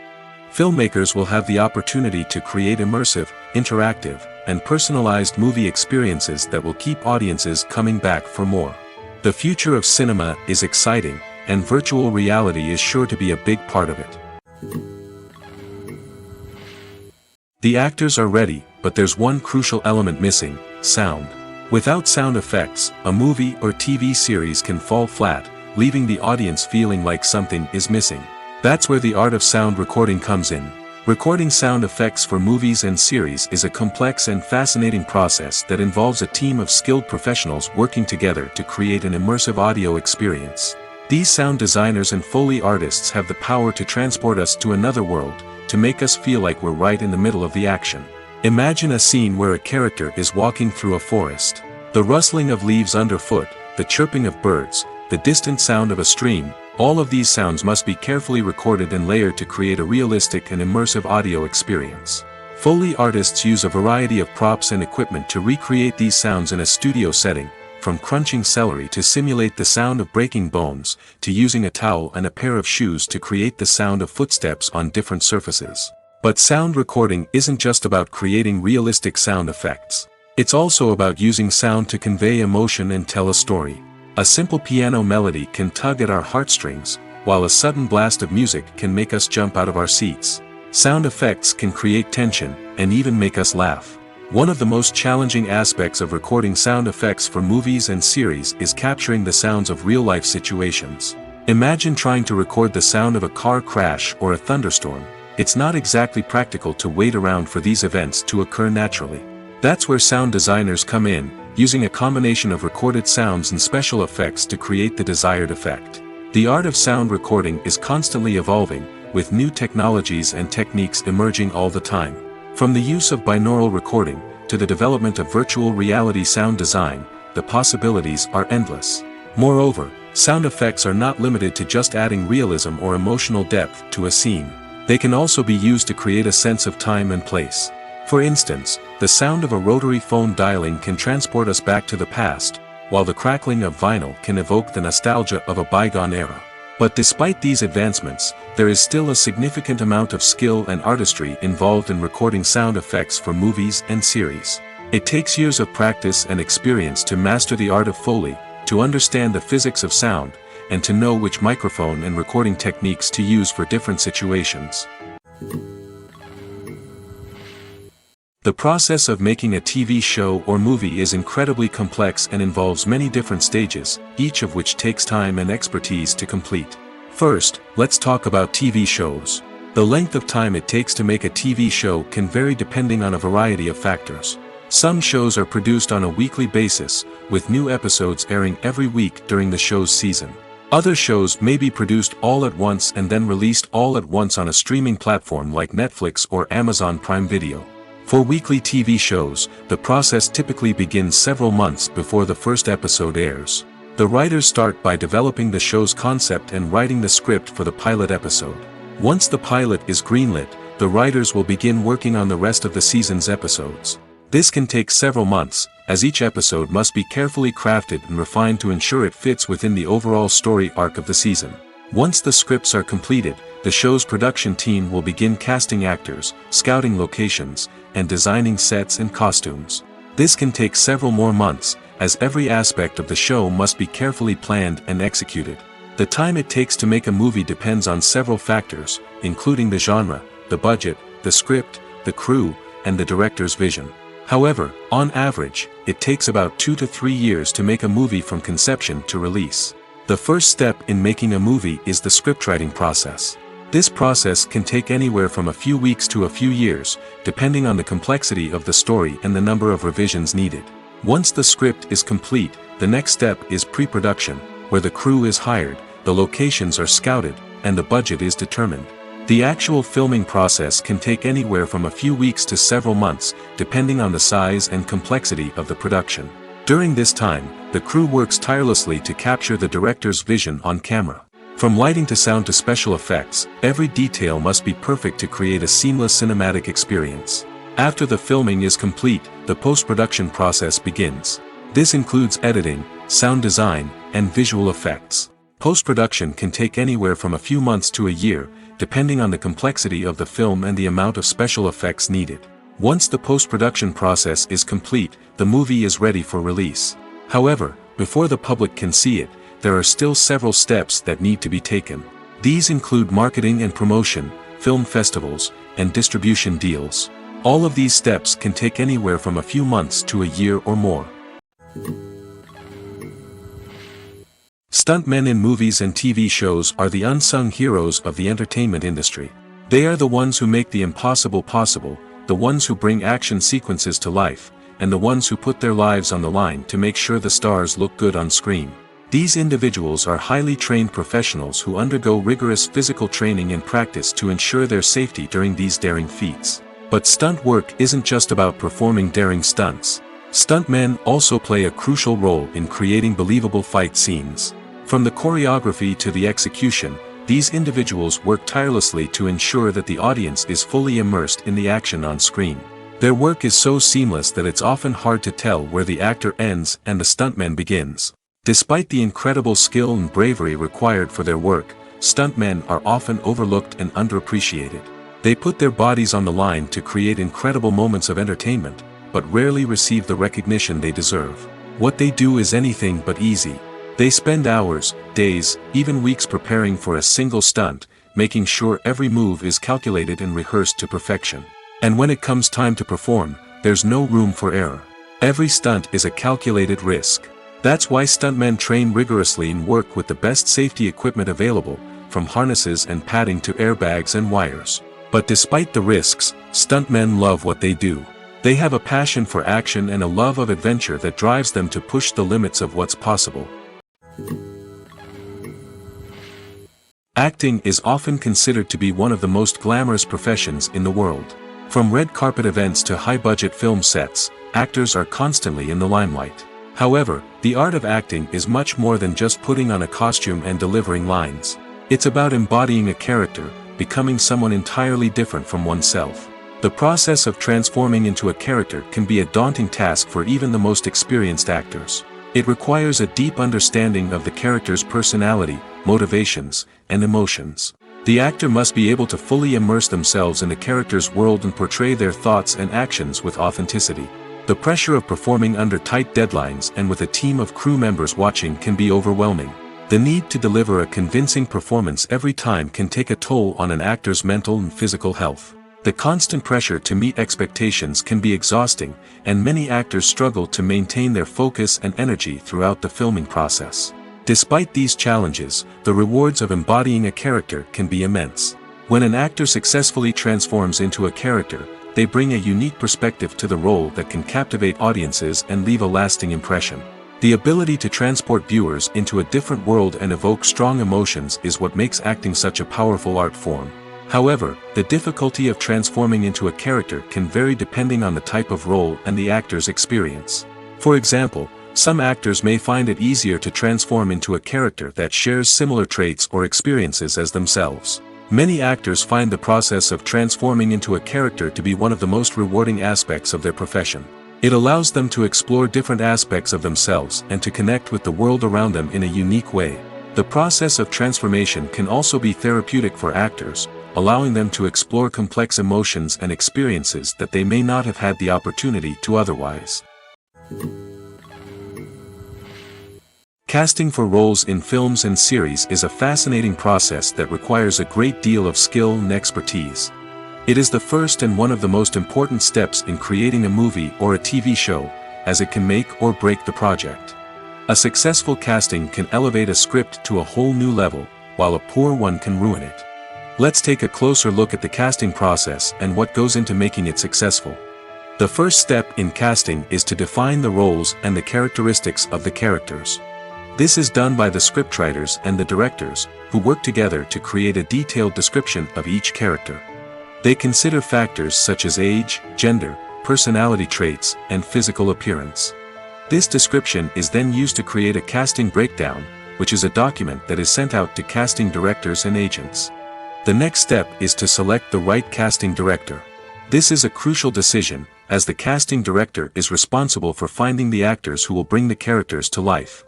Filmmakers will have the opportunity to create immersive, interactive, and personalized movie experiences that will keep audiences coming back for more. The future of cinema is exciting, and virtual reality is sure to be a big part of it. The actors are ready, but there's one crucial element missing: sound. Without sound effects, a movie or TV series can fall flat, leaving the audience feeling like something is missing. That's where the art of sound recording comes in. Recording sound effects for movies and series is a complex and fascinating process that involves a team of skilled professionals working together to create an immersive audio experience. These sound designers and Foley artists have the power to transport us to another world, to make us feel like we're right in the middle of the action. Imagine a scene where a character is walking through a forest. The rustling of leaves underfoot, the chirping of birds, the distant sound of a stream, all of these sounds must be carefully recorded and layered to create a realistic and immersive audio experience. Foley artists use a variety of props and equipment to recreate these sounds in a studio setting, from crunching celery to simulate the sound of breaking bones, to using a towel and a pair of shoes to create the sound of footsteps on different surfaces. But sound recording isn't just about creating realistic sound effects. It's also about using sound to convey emotion and tell a story. A simple piano melody can tug at our heartstrings, while a sudden blast of music can make us jump out of our seats. Sound effects can create tension, and even make us laugh. One of the most challenging aspects of recording sound effects for movies and series is capturing the sounds of real-life situations. Imagine trying to record the sound of a car crash or a thunderstorm. It's not exactly practical to wait around for these events to occur naturally. That's where sound designers come in, using a combination of recorded sounds and special effects to create the desired effect. The art of sound recording is constantly evolving, with new technologies and techniques emerging all the time. From the use of binaural recording, to the development of virtual reality sound design, the possibilities are endless. Moreover, sound effects are not limited to just adding realism or emotional depth to a scene. They can also be used to create a sense of time and place. For instance, the sound of a rotary phone dialing can transport us back to the past, while the crackling of vinyl can evoke the nostalgia of a bygone era. But despite these advancements, there is still a significant amount of skill and artistry involved in recording sound effects for movies and series. It takes years of practice and experience to master the art of Foley, to understand the physics of sound, and to know which microphone and recording techniques to use for different situations. The process of making a TV show or movie is incredibly complex and involves many different stages, each of which takes time and expertise to complete. First, let's talk about TV shows. The length of time it takes to make a TV show can vary depending on a variety of factors. Some shows are produced on a weekly basis, with new episodes airing every week during the show's season. Other shows may be produced all at once and then released all at once on a streaming platform like Netflix or Amazon Prime Video. For weekly TV shows, the process typically begins several months before the first episode airs. The writers start by developing the show's concept and writing the script for the pilot episode. Once the pilot is greenlit, the writers will begin working on the rest of the season's episodes. This can take several months, as each episode must be carefully crafted and refined to ensure it fits within the overall story arc of the season. Once the scripts are completed, the show's production team will begin casting actors, scouting locations, and designing sets and costumes. This can take several more months, as every aspect of the show must be carefully planned and executed. The time it takes to make a movie depends on several factors, including the genre, the budget, the script, the crew, and the director's vision. However, on average, it takes about 2 to 3 years to make a movie from conception to release. The first step in making a movie is the scriptwriting process. This process can take anywhere from a few weeks to a few years, depending on the complexity of the story and the number of revisions needed. Once the script is complete, the next step is pre-production, where the crew is hired, the locations are scouted, and the budget is determined. The actual filming process can take anywhere from a few weeks to several months, depending on the size and complexity of the production. During this time, the crew works tirelessly to capture the director's vision on camera. From lighting to sound to special effects, every detail must be perfect to create a seamless cinematic experience. After the filming is complete, the post-production process begins. This includes editing, sound design, and visual effects. Post-production can take anywhere from a few months to a year, depending on the complexity of the film and the amount of special effects needed. Once the post-production process is complete, the movie is ready for release. However, before the public can see it, there are still several steps that need to be taken. These include marketing and promotion, film festivals, and distribution deals. All of these steps can take anywhere from a few months to a year or more. Stuntmen in movies and TV shows are the unsung heroes of the entertainment industry. They are the ones who make the impossible possible, the ones who bring action sequences to life, and the ones who put their lives on the line to make sure the stars look good on screen. These individuals are highly trained professionals who undergo rigorous physical training and practice to ensure their safety during these daring feats. But stunt work isn't just about performing daring stunts. Stuntmen also play a crucial role in creating believable fight scenes. From the choreography to the execution, these individuals work tirelessly to ensure that the audience is fully immersed in the action on screen. Their work is so seamless that it's often hard to tell where the actor ends and the stuntman begins. Despite the incredible skill and bravery required for their work, stuntmen are often overlooked and underappreciated. They put their bodies on the line to create incredible moments of entertainment, but rarely receive the recognition they deserve. What they do is anything but easy. They spend hours, days, even weeks preparing for a single stunt, making sure every move is calculated and rehearsed to perfection. And when it comes time to perform, there's no room for error. Every stunt is a calculated risk. That's why stuntmen train rigorously and work with the best safety equipment available, from harnesses and padding to airbags and wires. But despite the risks, stuntmen love what they do. They have a passion for action and a love of adventure that drives them to push the limits of what's possible. Acting is often considered to be one of the most glamorous professions in the world. From red carpet events to high-budget film sets, actors are constantly in the limelight. However, the art of acting is much more than just putting on a costume and delivering lines. It's about embodying a character, becoming someone entirely different from oneself. The process of transforming into a character can be a daunting task for even the most experienced actors. It requires a deep understanding of the character's personality, motivations, and emotions. The actor must be able to fully immerse themselves in the character's world and portray their thoughts and actions with authenticity. The pressure of performing under tight deadlines and with a team of crew members watching can be overwhelming. The need to deliver a convincing performance every time can take a toll on an actor's mental and physical health. The constant pressure to meet expectations can be exhausting, and many actors struggle to maintain their focus and energy throughout the filming process. Despite these challenges, the rewards of embodying a character can be immense. When an actor successfully transforms into a character, they bring a unique perspective to the role that can captivate audiences and leave a lasting impression. The ability to transport viewers into a different world and evoke strong emotions is what makes acting such a powerful art form. However, the difficulty of transforming into a character can vary depending on the type of role and the actor's experience. For example, some actors may find it easier to transform into a character that shares similar traits or experiences as themselves. Many actors find the process of transforming into a character to be one of the most rewarding aspects of their profession. It allows them to explore different aspects of themselves and to connect with the world around them in a unique way. The process of transformation can also be therapeutic for actors, allowing them to explore complex emotions and experiences that they may not have had the opportunity to otherwise. Casting for roles in films and series is a fascinating process that requires a great deal of skill and expertise. It is the first and one of the most important steps in creating a movie or a TV show, as it can make or break the project. A successful casting can elevate a script to a whole new level, while a poor one can ruin it. Let's take a closer look at the casting process and what goes into making it successful. The first step in casting is to define the roles and the characteristics of the characters. This is done by the scriptwriters and the directors, who work together to create a detailed description of each character. They consider factors such as age, gender, personality traits, and physical appearance. This description is then used to create a casting breakdown, which is a document that is sent out to casting directors and agents. The next step is to select the right casting director. This is a crucial decision, as the casting director is responsible for finding the actors who will bring the characters to life.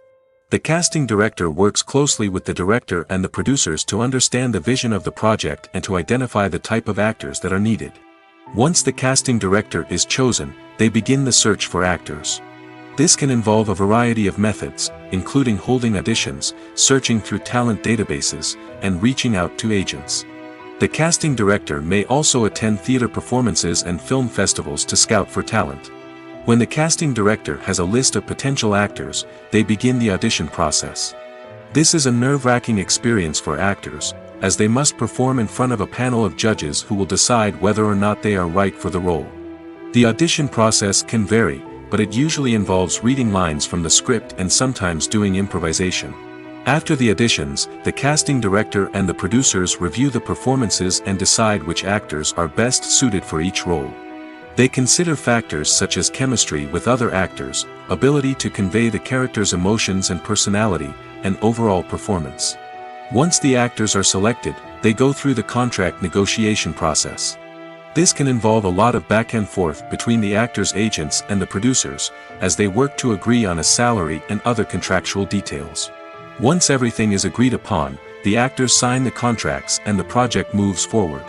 The casting director works closely with the director and the producers to understand the vision of the project and to identify the type of actors that are needed. Once the casting director is chosen, they begin the search for actors. This can involve a variety of methods, including holding auditions, searching through talent databases, and reaching out to agents. The casting director may also attend theater performances and film festivals to scout for talent. When the casting director has a list of potential actors, they begin the audition process. This is a nerve-wracking experience for actors, as they must perform in front of a panel of judges who will decide whether or not they are right for the role. The audition process can vary, but it usually involves reading lines from the script and sometimes doing improvisation. After the auditions, the casting director and the producers review the performances and decide which actors are best suited for each role. They consider factors such as chemistry with other actors, ability to convey the character's emotions and personality, and overall performance. Once the actors are selected, they go through the contract negotiation process. This can involve a lot of back and forth between the actors' agents and the producers, as they work to agree on a salary and other contractual details. Once everything is agreed upon, the actors sign the contracts and the project moves forward.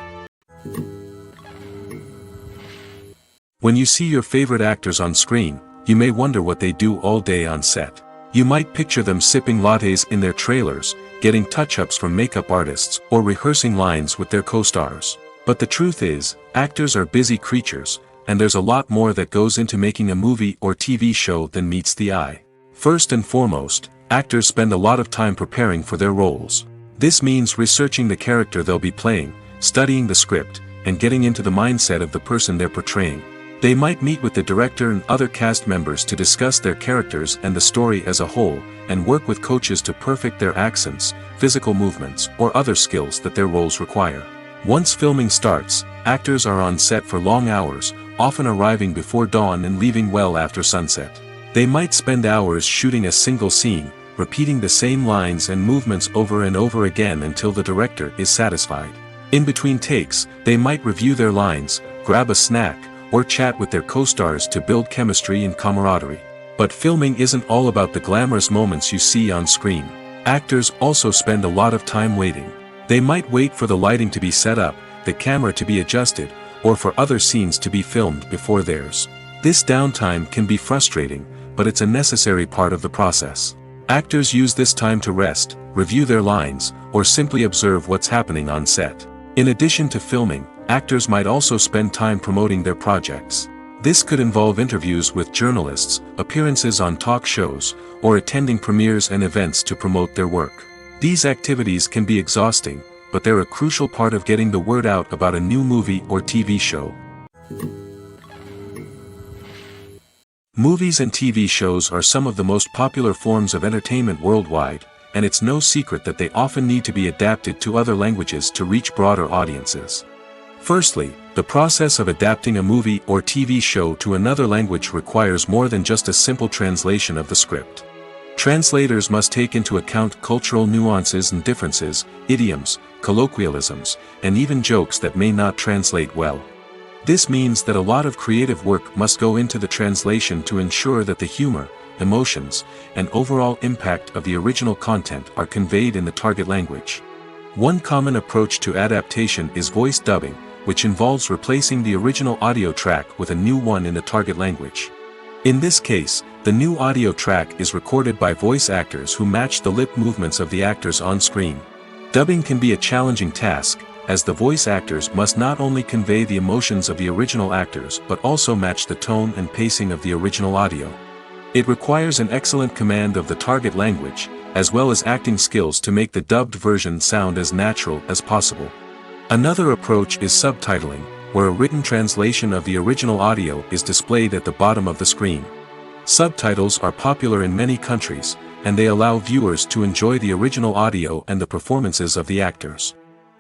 When you see your favorite actors on screen, you may wonder what they do all day on set. You might picture them sipping lattes in their trailers, getting touch-ups from makeup artists, or rehearsing lines with their co-stars. But the truth is, actors are busy creatures, and there's a lot more that goes into making a movie or TV show than meets the eye. First and foremost, actors spend a lot of time preparing for their roles. This means researching the character they'll be playing, studying the script, and getting into the mindset of the person they're portraying. They might meet with the director and other cast members to discuss their characters and the story as a whole, and work with coaches to perfect their accents, physical movements, or other skills that their roles require. Once filming starts, actors are on set for long hours, often arriving before dawn and leaving well after sunset. They might spend hours shooting a single scene, repeating the same lines and movements over and over again until the director is satisfied. In between takes, they might review their lines, grab a snack, or chat with their co-stars to build chemistry and camaraderie. But filming isn't all about the glamorous moments you see on screen. Actors also spend a lot of time waiting. They might wait for the lighting to be set up, the camera to be adjusted, or for other scenes to be filmed before theirs. This downtime can be frustrating, but it's a necessary part of the process. Actors use this time to rest, review their lines, or simply observe what's happening on set. In addition to filming, actors might also spend time promoting their projects. This could involve interviews with journalists, appearances on talk shows, or attending premieres and events to promote their work. These activities can be exhausting, but they're a crucial part of getting the word out about a new movie or TV show. Movies and TV shows are some of the most popular forms of entertainment worldwide, and it's no secret that they often need to be adapted to other languages to reach broader audiences. Firstly, the process of adapting a movie or TV show to another language requires more than just a simple translation of the script. Translators must take into account cultural nuances and differences, idioms, colloquialisms, and even jokes that may not translate well. This means that a lot of creative work must go into the translation to ensure that the humor, emotions, and overall impact of the original content are conveyed in the target language. One common approach to adaptation is voice dubbing, which involves replacing the original audio track with a new one in the target language. In this case, the new audio track is recorded by voice actors who match the lip movements of the actors on screen. Dubbing can be a challenging task, as the voice actors must not only convey the emotions of the original actors but also match the tone and pacing of the original audio. It requires an excellent command of the target language, as well as acting skills to make the dubbed version sound as natural as possible. Another approach is subtitling, where a written translation of the original audio is displayed at the bottom of the screen. Subtitles are popular in many countries, and they allow viewers to enjoy the original audio and the performances of the actors.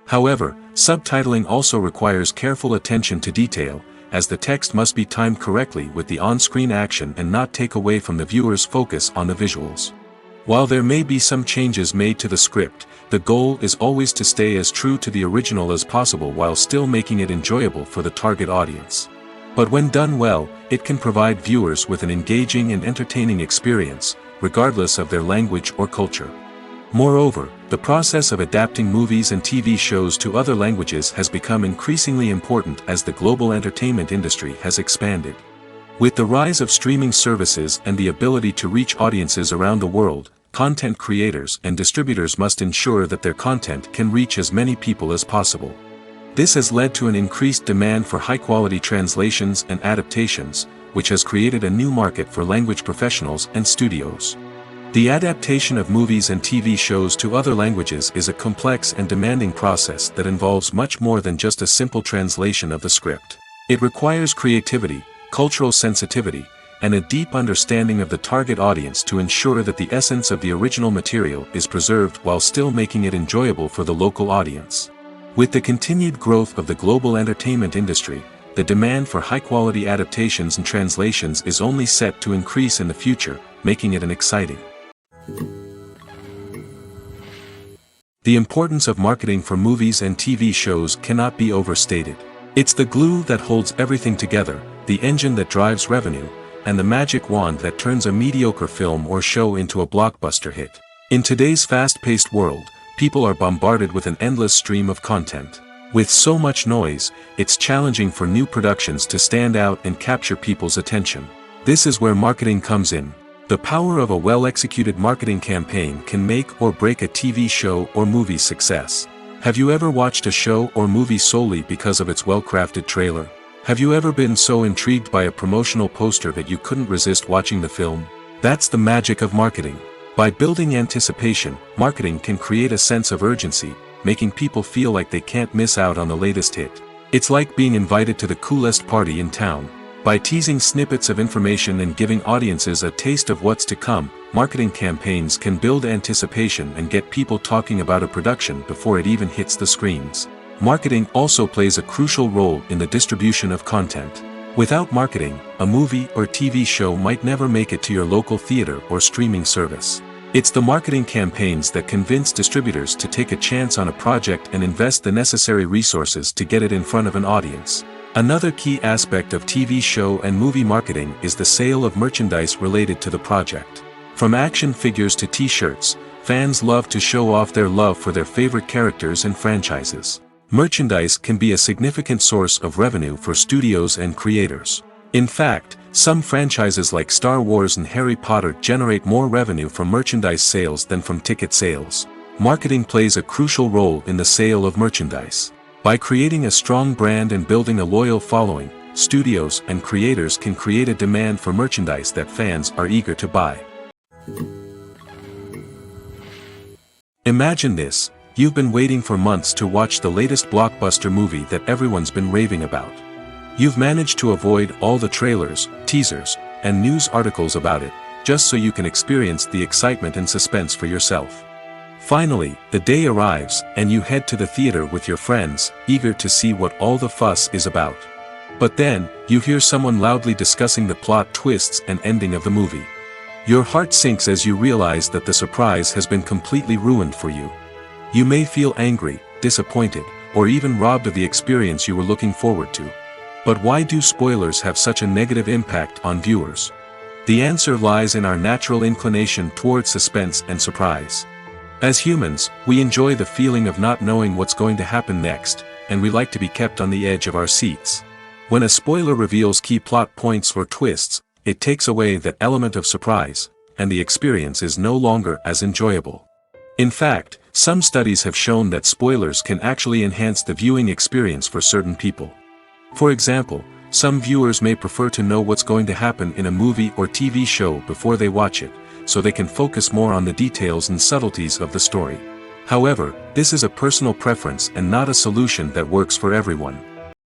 However, subtitling also requires careful attention to detail, as the text must be timed correctly with the on-screen action and not take away from the viewer's focus on the visuals. While there may be some changes made to the script, the goal is always to stay as true to the original as possible while still making it enjoyable for the target audience. But when done well, it can provide viewers with an engaging and entertaining experience, regardless of their language or culture. Moreover, the process of adapting movies and TV shows to other languages has become increasingly important as the global entertainment industry has expanded. With the rise of streaming services and the ability to reach audiences around the world, content creators and distributors must ensure that their content can reach as many people as possible. This has led to an increased demand for high-quality translations and adaptations, which has created a new market for language professionals and studios. The adaptation of movies and TV shows to other languages is a complex and demanding process that involves much more than just a simple translation of the script. It requires creativity, cultural sensitivity, and a deep understanding of the target audience to ensure that the essence of the original material is preserved while still making it enjoyable for the local audience. With the continued growth of the global entertainment industry, the demand for high-quality adaptations and translations is only set to increase in the future, making it exciting. The importance of marketing for movies and TV shows cannot be overstated. It's the glue that holds everything together, the engine that drives revenue, and the magic wand that turns a mediocre film or show into a blockbuster hit. In today's fast-paced world, people are bombarded with an endless stream of content. With so much noise, it's challenging for new productions to stand out and capture people's attention. This is where marketing comes in. The power of a well-executed marketing campaign can make or break a TV show or movie's success. Have you ever watched a show or movie solely because of its well-crafted trailer? Have you ever been so intrigued by a promotional poster that you couldn't resist watching the film? That's the magic of marketing. By building anticipation, marketing can create a sense of urgency, making people feel like they can't miss out on the latest hit. It's like being invited to the coolest party in town. By teasing snippets of information and giving audiences a taste of what's to come, marketing campaigns can build anticipation and get people talking about a production before it even hits the screens. Marketing also plays a crucial role in the distribution of content. Without marketing, a movie or TV show might never make it to your local theater or streaming service. It's the marketing campaigns that convince distributors to take a chance on a project and invest the necessary resources to get it in front of an audience. Another key aspect of TV show and movie marketing is the sale of merchandise related to the project. From action figures to t-shirts, fans love to show off their love for their favorite characters and franchises. Merchandise can be a significant source of revenue for studios and creators. In fact, some franchises like Star Wars and Harry Potter generate more revenue from merchandise sales than from ticket sales. Marketing plays a crucial role in the sale of merchandise. By creating a strong brand and building a loyal following, studios and creators can create a demand for merchandise that fans are eager to buy. Imagine this: you've been waiting for months to watch the latest blockbuster movie that everyone's been raving about. You've managed to avoid all the trailers, teasers, and news articles about it, just so you can experience the excitement and suspense for yourself. Finally, the day arrives, and you head to the theater with your friends, eager to see what all the fuss is about. But then, you hear someone loudly discussing the plot twists and ending of the movie. Your heart sinks as you realize that the surprise has been completely ruined for you. You may feel angry, disappointed, or even robbed of the experience you were looking forward to. But why do spoilers have such a negative impact on viewers? The answer lies in our natural inclination towards suspense and surprise. As humans, we enjoy the feeling of not knowing what's going to happen next, and we like to be kept on the edge of our seats. When a spoiler reveals key plot points or twists, it takes away that element of surprise, and the experience is no longer as enjoyable. In fact, some studies have shown that spoilers can actually enhance the viewing experience for certain people. For example, some viewers may prefer to know what's going to happen in a movie or TV show before they watch it, so they can focus more on the details and subtleties of the story. However, this is a personal preference and not a solution that works for everyone.